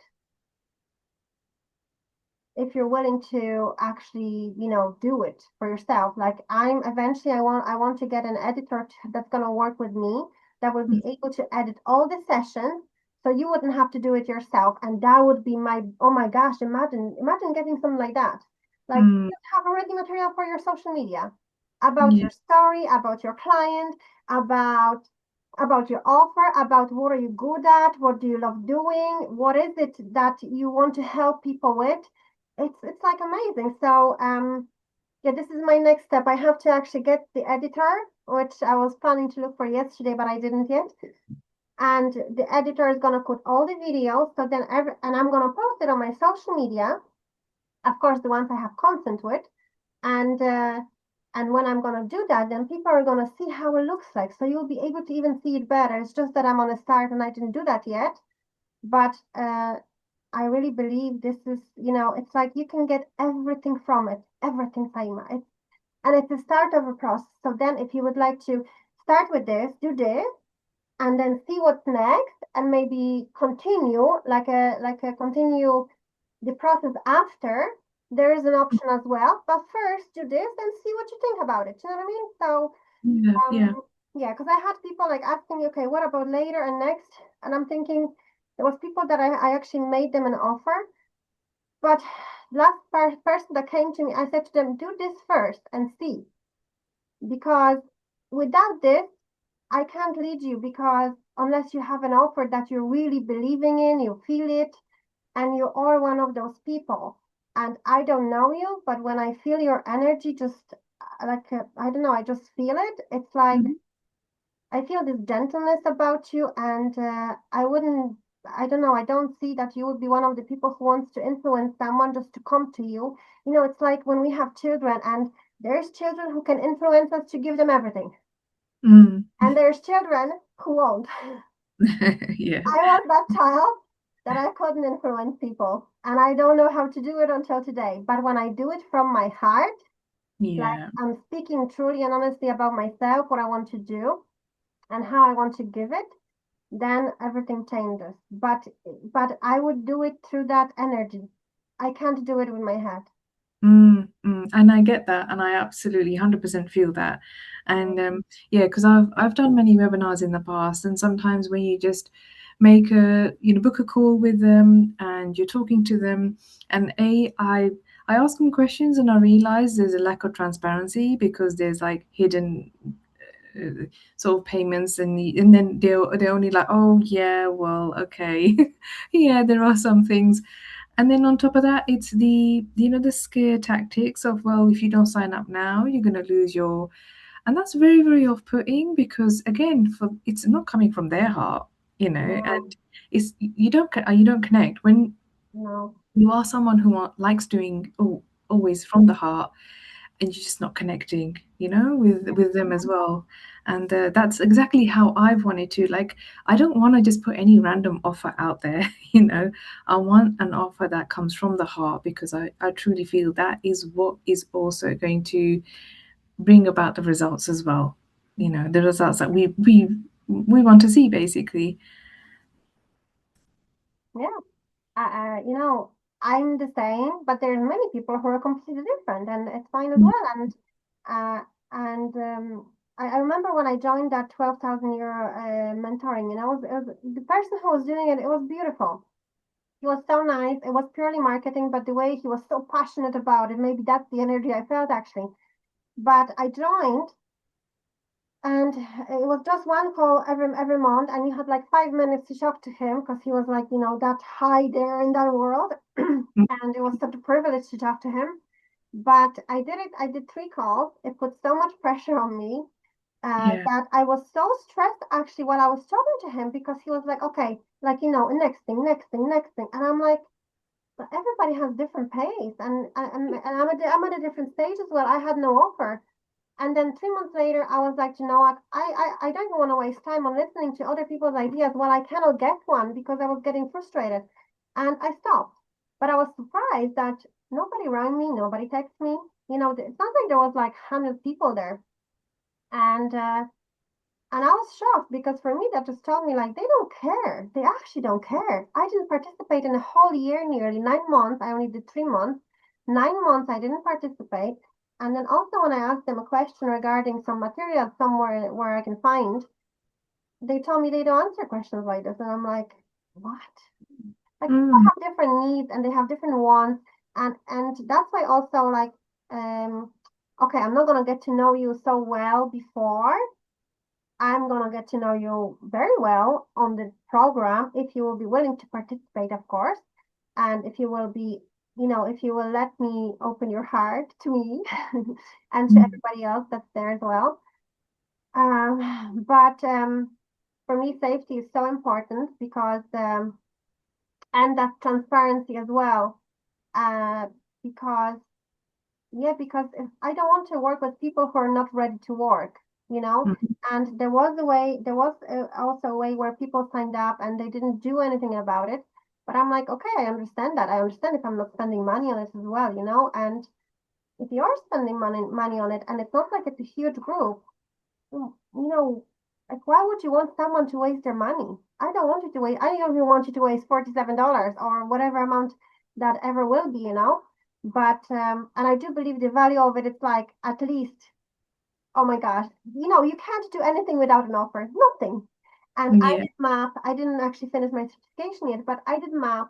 if you're willing to actually, do it for yourself. Like I want to get an editor that's going to work with me that would be able to edit all the sessions so you wouldn't have to do it yourself. And that would be oh my gosh, imagine getting something like that. Like Mm. just have already material for your social media about Yeah. your story, about your client, about your offer, about what are you good at, what do you love doing, what is it that you want to help people with. It's like amazing. So yeah, this is my next step. I have to actually get the editor, which I was planning to look for yesterday, but I didn't yet. And the editor is gonna put all the videos, so then and I'm gonna post it on my social media, of course, the ones I have content with, and when I'm gonna do that, then people are gonna see how it looks like. So you'll be able to even see it better. It's just that I'm on a start and I didn't do that yet, but I really believe this is, it's like you can get everything from it, everything, Saima. And it's the start of a process. So then if you would like to start with this, do this, and then see what's next, and maybe continue continue the process after, there is an option as well. But first do this and see what you think about it. You know what I mean? So Yeah. Yeah. yeah, because I had people like asking me, okay, what about later and next? And I'm thinking there was people that I actually made them an offer, but last person that came to me, I said to them, do this first and see, because without this, I can't lead you, because unless you have an offer that you're really believing in, you feel it, and you are one of those people. And I don't know you, but when I feel your energy, just I don't know, I just feel it. It's like Mhm. I feel this gentleness about you, and I don't know, I don't see that you would be one of the people who wants to influence someone just to come to you. It's like when we have children, and there's children who can influence us to give them everything, Mm. and there's children who won't. Yeah. I was that child that I couldn't influence people, and I don't know how to do it until today. But when I do it from my heart, like Yeah. I'm speaking truly and honestly about myself, what I want to do, and how I want to give it, then everything changes. But I would do it through that energy. I can't do it with my head. And I get that, and I absolutely 100% feel that. Yeah. And yeah, because I've done many webinars in the past, and sometimes when you just make a book a call with them and you're talking to them, and I ask them questions and I realize there's a lack of transparency because there's like hidden uh, sort of payments, and then they're only like, oh yeah, well, okay, yeah, there are some things. And then on top of that, it's the scare tactics of, well, if you don't sign up now, you're going to lose your, and that's very, very off-putting because again, for it's not coming from their heart, No, and it's you don't connect when no. you are someone who likes doing always from the heart, and you're just not connecting, with them as well. And that's exactly how I've wanted to. Like, I don't want to just put any random offer out there. I want an offer that comes from the heart because I truly feel that is what is also going to bring about the results as well. The results that we want to see, basically. Yeah. I'm the same, but there's many people who are completely different, and it's fine as Mm, well. Uh, and I remember when I joined that 12,000 euro mentoring, and it was the person who was doing it. It was beautiful. He was so nice. It was purely marketing, but the way he was so passionate about it, maybe that's the energy I felt actually. But I joined, and it was just one call every month, and you had like 5 minutes to talk to him because he was like, that high there in that world. mm, And it was such a privilege to talk to him. But I did it. I did 3 calls. It put so much pressure on me yeah. that I was so stressed actually while I was talking to him because he was like, okay, like next thing, next thing, next thing, and I'm like, but everybody has different pace, and I'm at a different stage as well. I had no offer. And then 3 months later, I was like, you know what? I don't want to waste time on listening to other people's ideas. Well, I cannot get one because I was getting frustrated. And I stopped. But I was surprised that nobody rang me, nobody texted me. It's not like there was like 100 people there. And and I was shocked because for me, that just told me like they don't care. They actually don't care. I didn't participate in a whole year, nearly 9 months. I only did 3 months. 9 months I didn't participate. And then also when I asked them a question regarding some material somewhere where I can find, they told me they don't answer questions like this. And I'm like, what? Like people Mm, have different needs and they have different wants. And that's why also like okay, I'm not gonna get to know you so well before I'm going to get to know you very well on the program if you will be willing to participate, of course. And if you will be, if you will let me open your heart to me and to mm, everybody else that's there as well. But for me, safety is so important and that transparency as well. Uh, because because if I don't want to work with people who are not ready to work, you know. mm, And there was also a way where people signed up and they didn't do anything about it. But I'm like, okay, I understand that. I understand if I'm not spending money on it as well, And if you are spending money on it, and it's not like it's a huge group, like why would you want someone to waste their money? I don't want you to waste. I don't even want you to waste $47 or whatever amount that ever will be. But and I do believe the value of it is like at least, oh my gosh, you can't do anything without an offer. Nothing. And I yeah. did math. I didn't actually finish my certification yet, but I did math.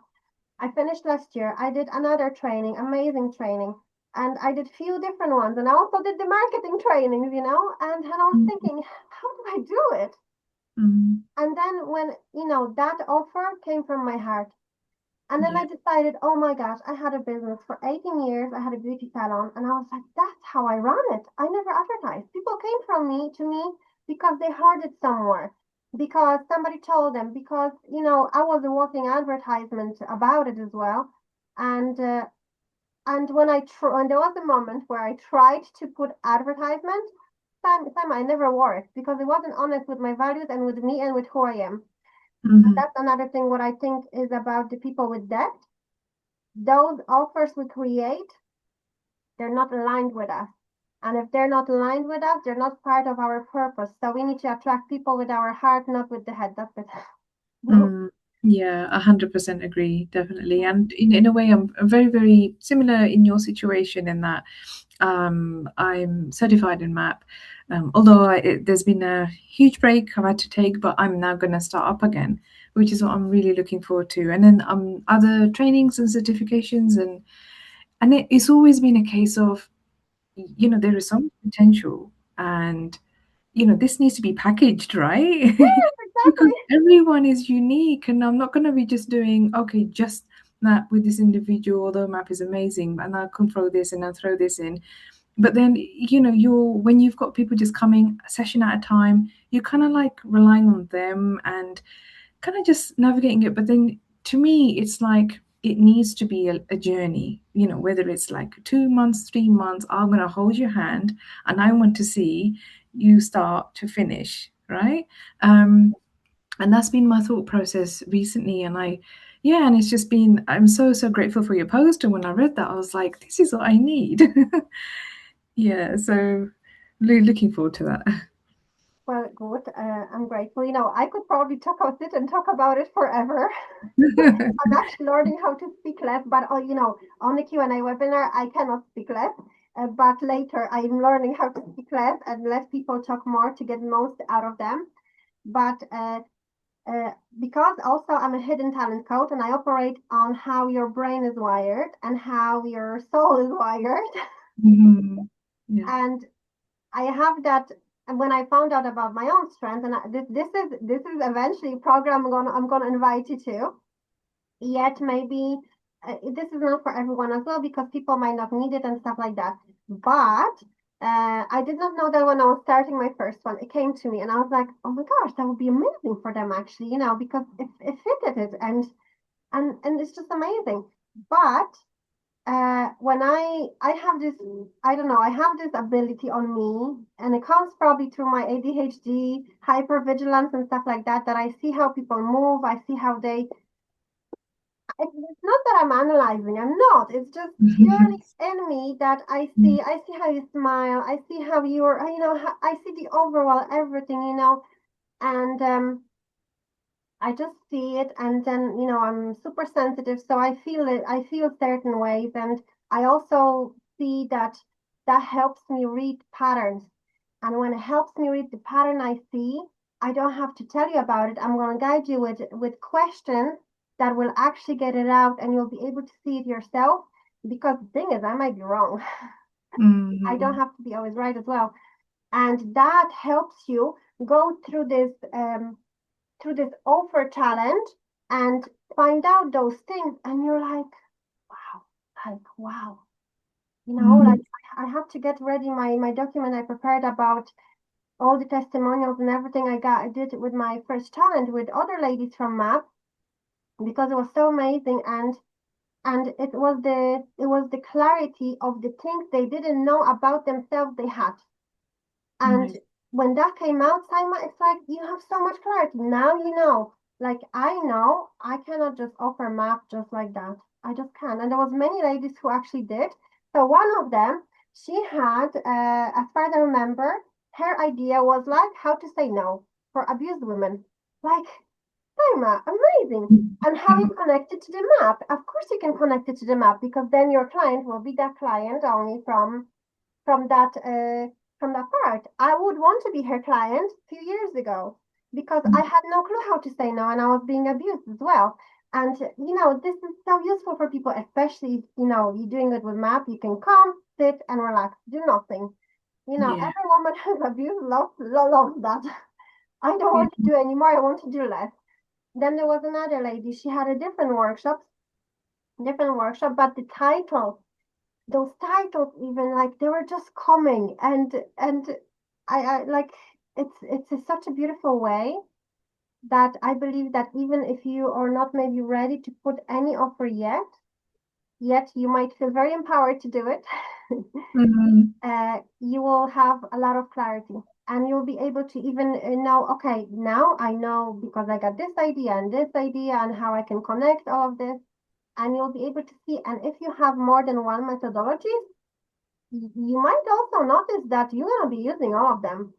I finished last year. I did another training, amazing training. And I did few different ones. And I also did the marketing trainings. And I was Mm, thinking, how do I do it? mm, And then when, that offer came from my heart. And then I yeah. decided, oh my gosh, I had a business for 18 years. I had a beauty salon. And I was like, that's how I run it. I never advertised. People came to me because they heard it somewhere, because somebody told them, because, I was a walking advertisement about it as well. And, uh, and when there was a moment where I tried to put advertisement, I never wore it because it wasn't honest with my values and with me and with who I am. And Mhm, that's another thing what I think is about the people with debt. Those offers we create, they're not aligned with us. And if they're not aligned with us, they're not part of our purpose. So we need to attract people with our heart, not with the head. That's it. mm. Yeah, 100% agree, definitely. And in a way, I'm very, very similar in your situation in that I'm certified in MAP. Although there's been a huge break I've had to take, but I'm now going to start up again, which is what I'm really looking forward to. And then other trainings and certifications, and it's always been a case of, there is some potential, and this needs to be packaged, right? Yes, Because exactly. everyone is unique, and I'm not going to be just doing, okay, just map with this individual, although map is amazing, and I can throw this and I'll throw this in. But then, when you've got people just coming a session at a time, you're kind of like relying on them and kind of just navigating it. But then to me, it's like it needs to be a journey, whether it's like 2 months, 3 months, I'm going to hold your hand and I want to see you start to finish, right? And that's been my thought process recently. Yeah, and it's just been, I'm so, so grateful for your post. And when I read that, I was like, this is what I need. Yeah, so really looking forward to that. Well, good. I'm grateful. I could probably sit and talk about it forever. I'm actually learning how to speak less, but on the Q&A webinar, I cannot speak less. But later, I'm learning how to speak less and let people talk more to get most out of them. But because also I'm a hidden talent coach and I operate on how your brain is wired and how your soul is wired. Mhm. Yeah. And I have that. And when I found out about my own strength, and this is eventually a program I'm gonna invite you to. Yet maybe this is not for everyone as well because people might not need it and stuff like that. But I did not know that when I was starting my first one, it came to me and I was like, oh my gosh, that would be amazing for them actually, because it fitted it and it's just amazing. But when I have this, I don't know, I have this ability on me, and it comes probably through my ADHD, hypervigilance, and stuff like that. That I see how people move, I see how they. It's not that I'm analyzing. I'm not. It's just purely in me that I see. I see how you smile. I see how you're. I see the overall everything. And I just see it, and then I'm super sensitive, so I feel it. I feel certain ways, and I also see that helps me read patterns. And when it helps me read the pattern I see, I don't have to tell you about it. I'm going to guide you with questions that will actually get it out, and you'll be able to see it yourself. Because the thing is, I might be wrong. I don't Mhm. have to be always right as well, and that helps you go through this offer challenge and find out those things and you're wow wow like Mhm. I have to get ready my document I prepared about all the testimonials and everything I did with my first challenge with other ladies from MAP because it was so amazing and it was the clarity of the things they didn't know about themselves they had. And Amazing. when that came out, Simon, it's like you have so much clarity. Now you know. Like I know I cannot just offer map just like that. I just can't. And there was many ladies who actually did. So one of them, she had, as far as I remember, her idea was like how to say no for abused women. Like, Saima, amazing. And how you connect it to the map. Of course you can connect it to the map because then your client will be that client only from that from that part. I would want to be her client a few years ago because I had no clue how to say no and I was being abused as well. And this is so useful for people, especially if you're doing it with map. You can come, sit, and relax, do nothing. Yeah. Every woman who's abused loves that. I don't Yeah. want to do anymore. I want to do less. Then there was another lady. She had a different workshop, but the title those titles even like they were just coming and I like such a beautiful way that I believe that even if you are not maybe ready to put any offer yet you might feel very empowered to do it. Mhm. You will have a lot of clarity and you'll be able to even know, okay, now I know because I got this idea and how I can connect all of this, and you'll be able to see. And if you have more than one methodology, you might also notice that you're going to be using all of them,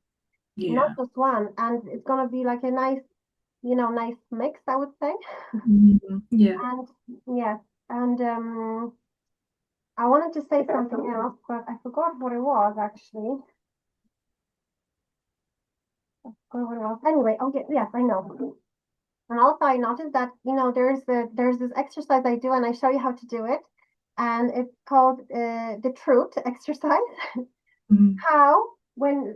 not Yeah. just one. And it's going to be like a nice, nice mix, I would say. Yeah. And yes, and I wanted to say something else, but I forgot what it was actually. Forgot what it was. Anyway, oh yeah, yes, I know. And also I noticed that, there's this exercise I do and I show you how to do it. And it's called the truth exercise. Mm. How and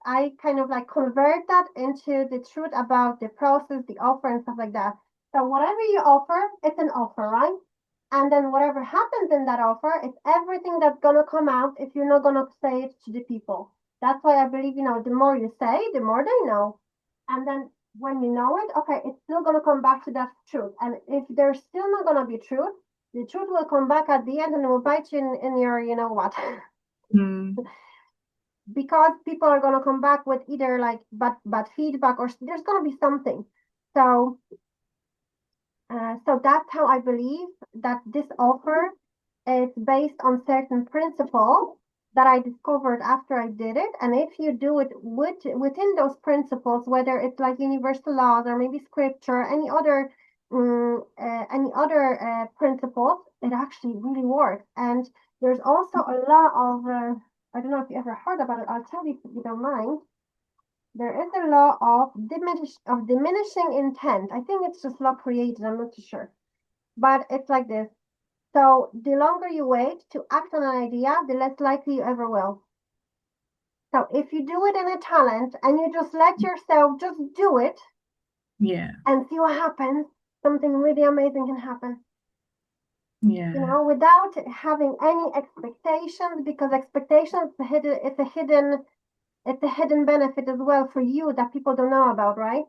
I kind of like convert that into the truth about the process, the offer and stuff like that. So whatever you offer, it's an offer, right? And then whatever happens in that offer, it's everything that's gonna come out if you're not gonna say it to the people. That's why I believe, the more you say, the more they know. And then when you know it, okay, it's still gonna come back to that truth. And if there's still not gonna be truth, the truth will come back at the end and it will bite you in your, you know what. Mm. Because people are going to come back with either like bad feedback or there's going to be something. So so that's how I believe that this offer is based on certain principles that I discovered after I did it. And if you do it within those principles, whether it's like universal laws or maybe scripture, any other principles, it actually really works. And there's also a law of I don't know if you ever heard about it. I'll tell you if you don't mind. There is a law of diminishing intent. I think it's just law created. I'm not too sure, but it's like this. So the longer you wait to act on an idea, the less likely you ever will. So if you do it in a talent and you just let yourself just do it Yeah. and see what happens, something really amazing can happen. Yeah. Without having any expectations, because expectations it's a hidden benefit as well for you that people don't know about, right?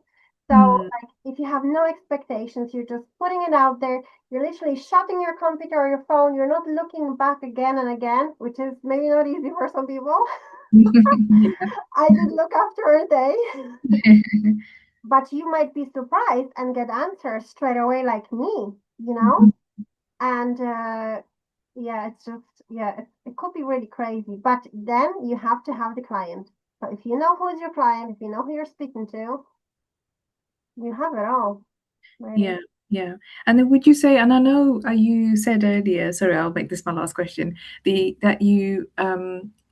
So, Mm. like, if you have no expectations, you're just putting it out there. You're literally shutting your computer or your phone. You're not looking back again and again, which is maybe not easy for some people. Yeah. I did look after a day, but you might be surprised and get answers straight away, like me, you know? Mhm. And yeah, it's just, yeah, it could be really crazy. But then you have to have the client. So if you know who is your client, if you know who you're speaking to, you have it all, really. Yeah, yeah. And then would you say, and I know you said earlier, sorry, I'll make this my last question, the that you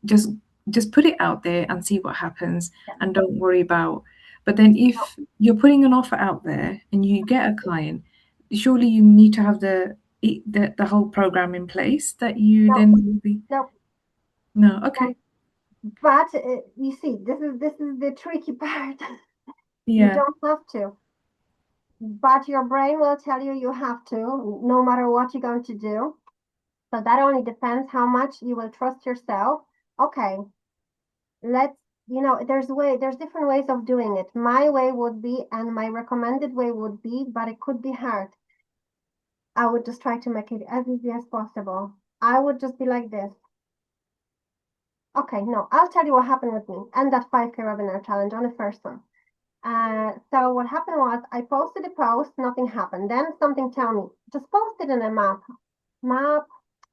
just put it out there and see what happens Yeah. and don't worry about. But then No, if you're putting an offer out there and you get a client, surely you need to have the whole program in place that you no, then will be. no, No, no. okay. But you see, this is the tricky part. You Yeah. don't have to, but your brain will tell you you have to, no matter what you're going to do. So that only depends how much you will trust yourself. Okay, let's there's different ways of doing it. My way would be, and my recommended way would be, but it could be hard. I would just try to make it as easy as possible. I would just be like this. Okay, no, I'll tell you what happened with me and that 5K webinar challenge on the first one. So what happened was I posted a post, nothing happened. Then something tell me, just post it in a map.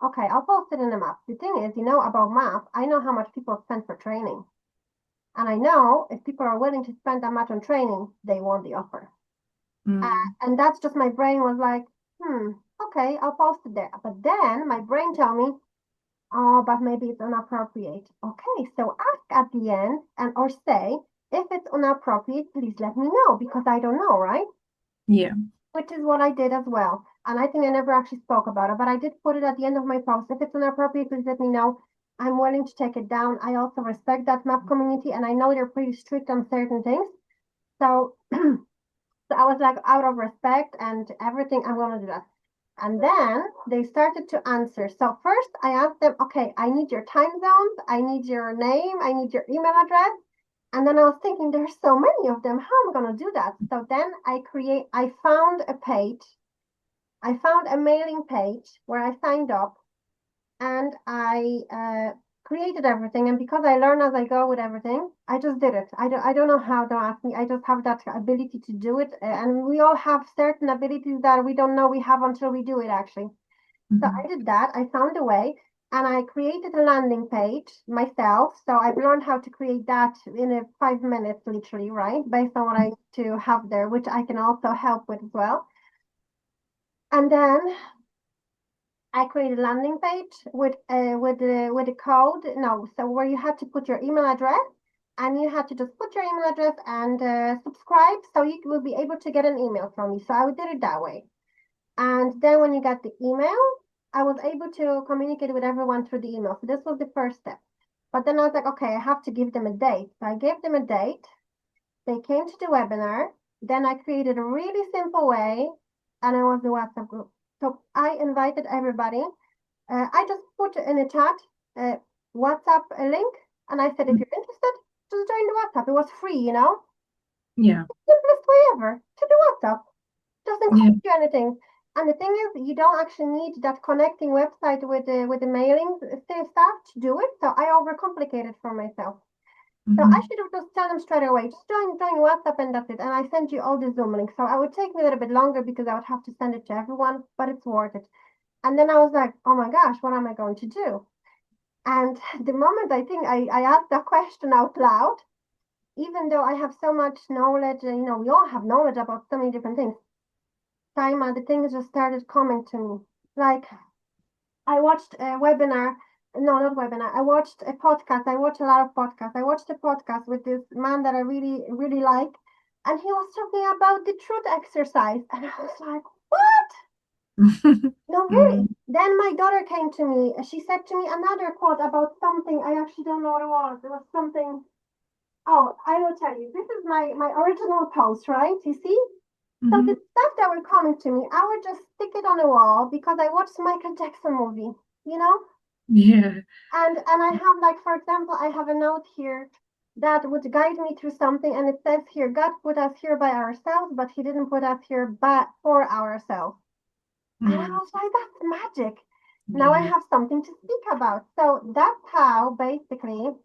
Okay, I'll post it in a map. The thing is, about map, I know how much people spend for training. And I know if people are willing to spend that much on training, they want the offer. Mm. And that's just my brain was like, okay, I'll post it there. But then my brain tell me, oh, but maybe it's inappropriate. Okay, so ask at the end and or say, if it's inappropriate, please let me know because I don't know, right? Yeah. Which is what I did as well. And I think I never actually spoke about it, but I did put it at the end of my post. If it's inappropriate, please let me know. I'm willing to take it down. I also respect that map community and I know they're pretty strict on certain things. So, so I was like, out of respect and everything, I'm going to do that. And then they started to answer. So first I asked them, okay, I need your time zones, I need your name, I need your email address. And then I was thinking, there's so many of them. How am I going to do that? So then I found a page. I found a mailing page where I signed up and I created everything. And because I learn as I go with everything, I just did it. I don't know how, don't ask me. I just have that ability to do it. And we all have certain abilities that we don't know we have until we do it, actually. So I Mhm. did that. I found a way. and I created a landing page myself. So I've learned how to create that in 5 minutes, literally, right? Based on what I need to have there, which I can also help with as well. And then I created a landing page with a code. No, so where you had to put your email address, and you had to just put your email address and subscribe, so you will be able to get an email from me. So I did it that way. And then when you got the email, I was able to communicate with everyone through the email. So this was the first step. But then I was like, okay, I have to give them a date. So I gave them a date. They came to the webinar. Then I created a really simple way, and it was the WhatsApp group. So I invited everybody. I just put in a chat uh, WhatsApp a link, and I said, if you're interested, just join the WhatsApp. It was free, you know, Yeah. simplest way ever to do WhatsApp. Doesn't Yeah. cost you anything. And the thing is, you don't actually need that connecting website with the mailing stuff to do it. So I overcomplicated for myself. So I Hmm. should have just tell them straight away, just join WhatsApp and that's it. And I send you all the Zoom links. So it would take me a little bit longer because I would have to send it to everyone, but it's worth it. And then I was like, oh my gosh, what am I going to do? And the moment I think I asked that question out loud, even though I have so much knowledge, and we all have knowledge about so many different things, Saima, the things just started coming to me. Like I watched a webinar, no, not webinar. I watched a podcast. I watch a lot of podcasts. I watched a podcast with this man that I really, really like, and he was talking about the truth exercise, and I was like, what? No, really? Mm. Then my daughter came to me. She said to me another quote about something. I actually don't know what it was. It was something. Oh, I will tell you. This is my original post, right? You see? So the Hmm. stuff that were coming to me, I would just stick it on the wall because I watched Michael Jackson movie, you know? Yeah. And I have like, for example, I have a note here that would guide me through something, and it says here, God put us here by ourselves, but He didn't put us here but for ourselves. And I Mm. was like, that's magic. Now I Yeah. have something to speak about. So that's how basically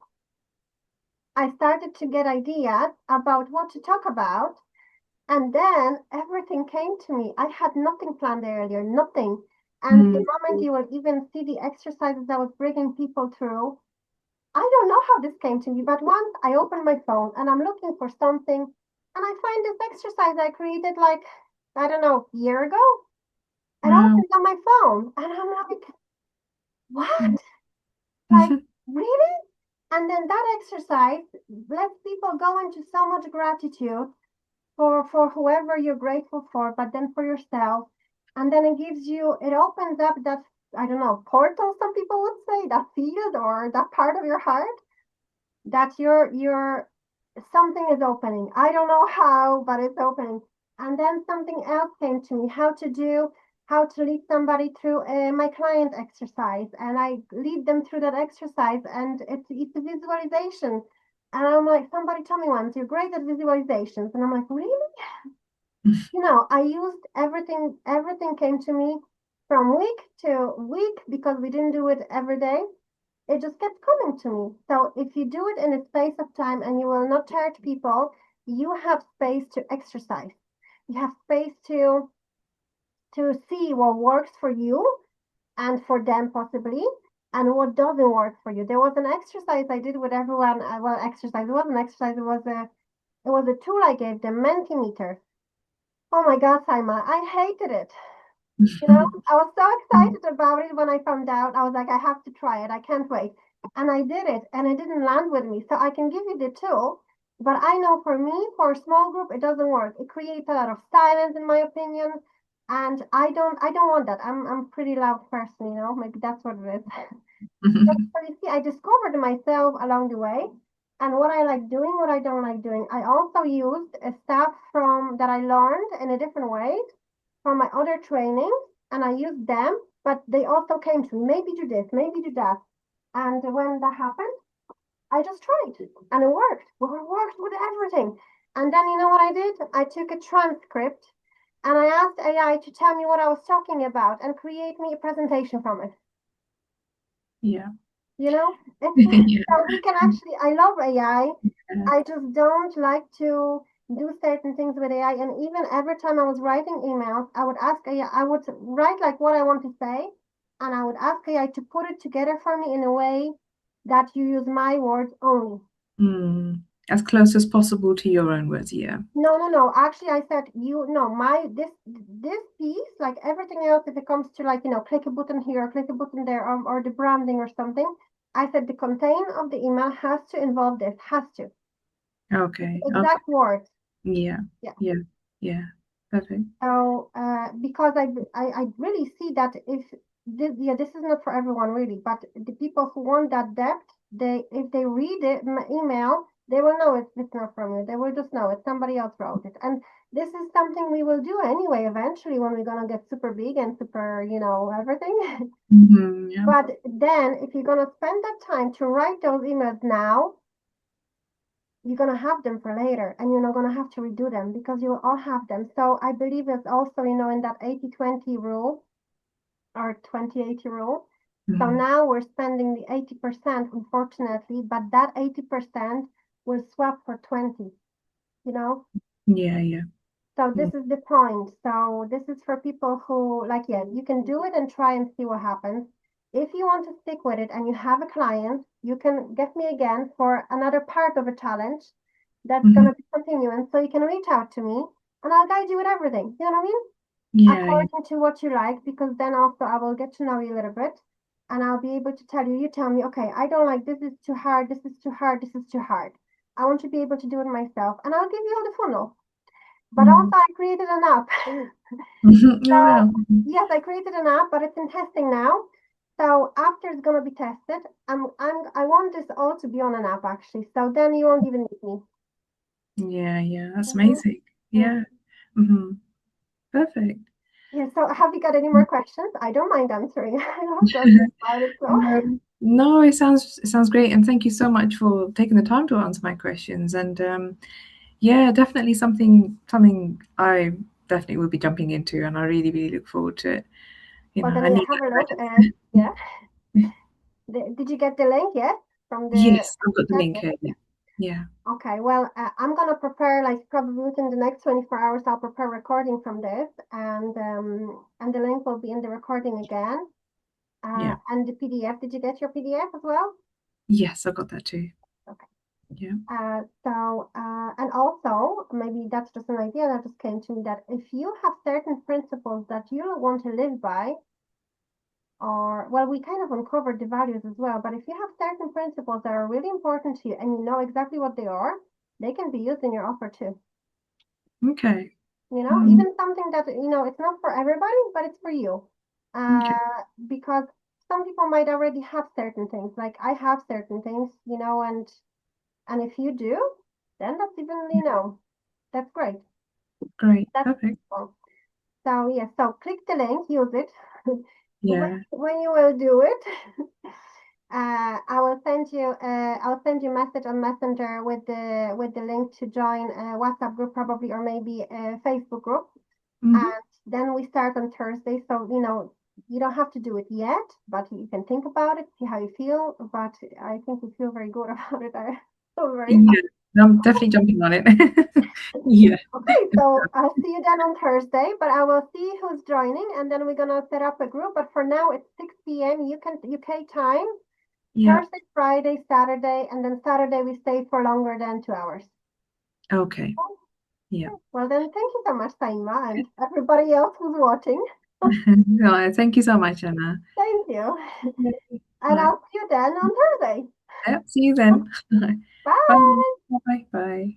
I started to get ideas about what to talk about. And then everything came to me. I had nothing planned earlier, nothing. And the Mm. moment you will even see the exercises I was bringing people through, I don't know how this came to me, but once I open my phone and I'm looking for something, and I find this exercise I created like, I don't know, a year ago. It Wow. opens on my phone. And I'm like, what? Mm. Like, really? And then that exercise lets people go into so much gratitude for whoever you're grateful for, but then for yourself. And then it opens up that, I don't know, portal, some people would say, that field or that part of your heart that you're something is opening. I don't know how, but it's opening. And then something else came to me, how to lead somebody through my client exercise. And I lead them through that exercise, and it's a visualization. And I'm like, somebody told me once, you're great at visualizations. And I'm like, really? I used everything came to me from week to week because we didn't do it every day. It just kept coming to me. So if you do it in a space of time and you will not hurt people, you have space to exercise. You have space to see what works for you and for them possibly, and what doesn't work for you. There was an exercise I did with everyone. Well, exercise. It wasn't an exercise. It was a tool I gave them, Mentimeter. Oh my God, Saima, I hated it. I was so excited about it when I found out. I was like, I have to try it. I can't wait. And I did it, and it didn't land with me. So I can give you the tool, but I know for me, for a small group, it doesn't work. It creates a lot of silence, in my opinion, and I don't want that. I'm a pretty loud person, Maybe that's what it is. So you see, I discovered myself along the way, and what I like doing, what I don't like doing. I also used stuff from that I learned in a different way from my other trainings, and I used them, but they also came to me, maybe do this, maybe do that. And when that happened, I just tried and it worked. Well, it worked with everything. And then you know what I did? I took a transcript and I asked AI to tell me what I was talking about and create me a presentation from it. Yeah. It's Yeah. so we can actually, I love AI. Yeah. I just don't like to do certain things with AI. And even every time I was writing emails, I would ask AI, I would write like what I want to say. and I would ask AI to put it together for me in a way that you use my words only. Mm. As close as possible to your own words, yeah. No, no, no. Actually, I said you no my this piece, like everything else, if it comes to like click a button here, click a button there, or the branding or something. I said the content of the email has to involve this, has to. Okay, okay. Exact words. Yeah, Yeah. yeah, yeah. Perfect. So, because I really see that if this, yeah, this is not for everyone really, but the people who want that depth, if they read it, my email, they will know it's not from you. They will just know it. Somebody else wrote it. And this is something we will do anyway, eventually when we're gonna get super big and super, everything. Yeah. But then if you're gonna spend that time to write those emails now, you're going to have them for later and you're not going to have to redo them because you will all have them. So I believe it's also, in that 80-20 rule or 20-80 rule. So Mhm. now we're spending the 80%, unfortunately, but that 80% will swap for 20, you know? Yeah, yeah. So Mm. this is the point. So this is for people who like, yeah, you can do it and try and see what happens. If you want to stick with it and you have a client, you can get me again for another part of a challenge that's going Mhm. to be continuing. So you can reach out to me and I'll guide you with everything. You know what I mean? Yeah, yeah. According to what you like, because then also I will get to know you a little bit and I'll be able to tell you, you tell me, okay, I don't like this is too hard, this is too hard, this is too hard. I want to be able to do it myself and I'll give you all the funnel. But Mhm. also I created an app. Oh, wow. So yes, I created an app, but it's in testing now. So after it's gonna be tested, I want this all to be on an app actually. So then you won't even need me. Yeah, yeah. That's Mhm. amazing. Mm. Yeah. Hmm. Perfect. Yeah, so have you got any more questions? I don't mind answering. I love talking about it. So, No, it sounds great, and thank you so much for taking the time to answer my questions. And yeah, definitely something I definitely will be jumping into, and I really, really look forward to it. well, I then you need have a look. that Yeah. credit. Did you get the link yet Yes, from I've the got the chat? link Yeah. here. Yeah. Yeah, Okay. Well, I'm gonna prepare like probably within the next 24 hours. I'll prepare recording from this, and the link will be in the recording again. yeah. And the PDF. Did you get your PDF as well? Yes, I got that too. Okay. Yeah. And also, maybe that's just an idea that just came to me that if you have certain principles that you want to live by, or, well, we kind of uncovered the values as well, but if you have certain principles that are really important to you and you know exactly what they are, they can be used in your offer too. Okay. Mm, Even something that, it's not for everybody, but it's for you. okay. Because some people might already have certain things, like I have certain things, and if you do, then that's even, that's great. Great. That's Perfect. cool. So yeah, so click the link, use it. Yeah. When you will do it, I'll send you a message on Messenger with the link to join a WhatsApp group probably or maybe a Facebook group. Hmm. And then we start on Thursday. So, you don't have to do it yet, but you can think about it, see how you feel. But I think we feel very good about it. I feel very Yeah. I'm definitely jumping on it. Yeah. okay. So I'll see you then on Thursday, but I will see who's joining, and then we're gonna set up a group. But for now, it's 6 p.m. UK time. Yeah. Thursday, Friday, Saturday, and then Saturday we stay for longer than 2 hours. Okay. Yeah. Well, then, thank you so much, Saima, and everybody else who's watching. No, thank you so much, Anna. Thank you. All And right. I'll see you then on Thursday. Yeah, see you then. Bye. Bye. Bye. Bye.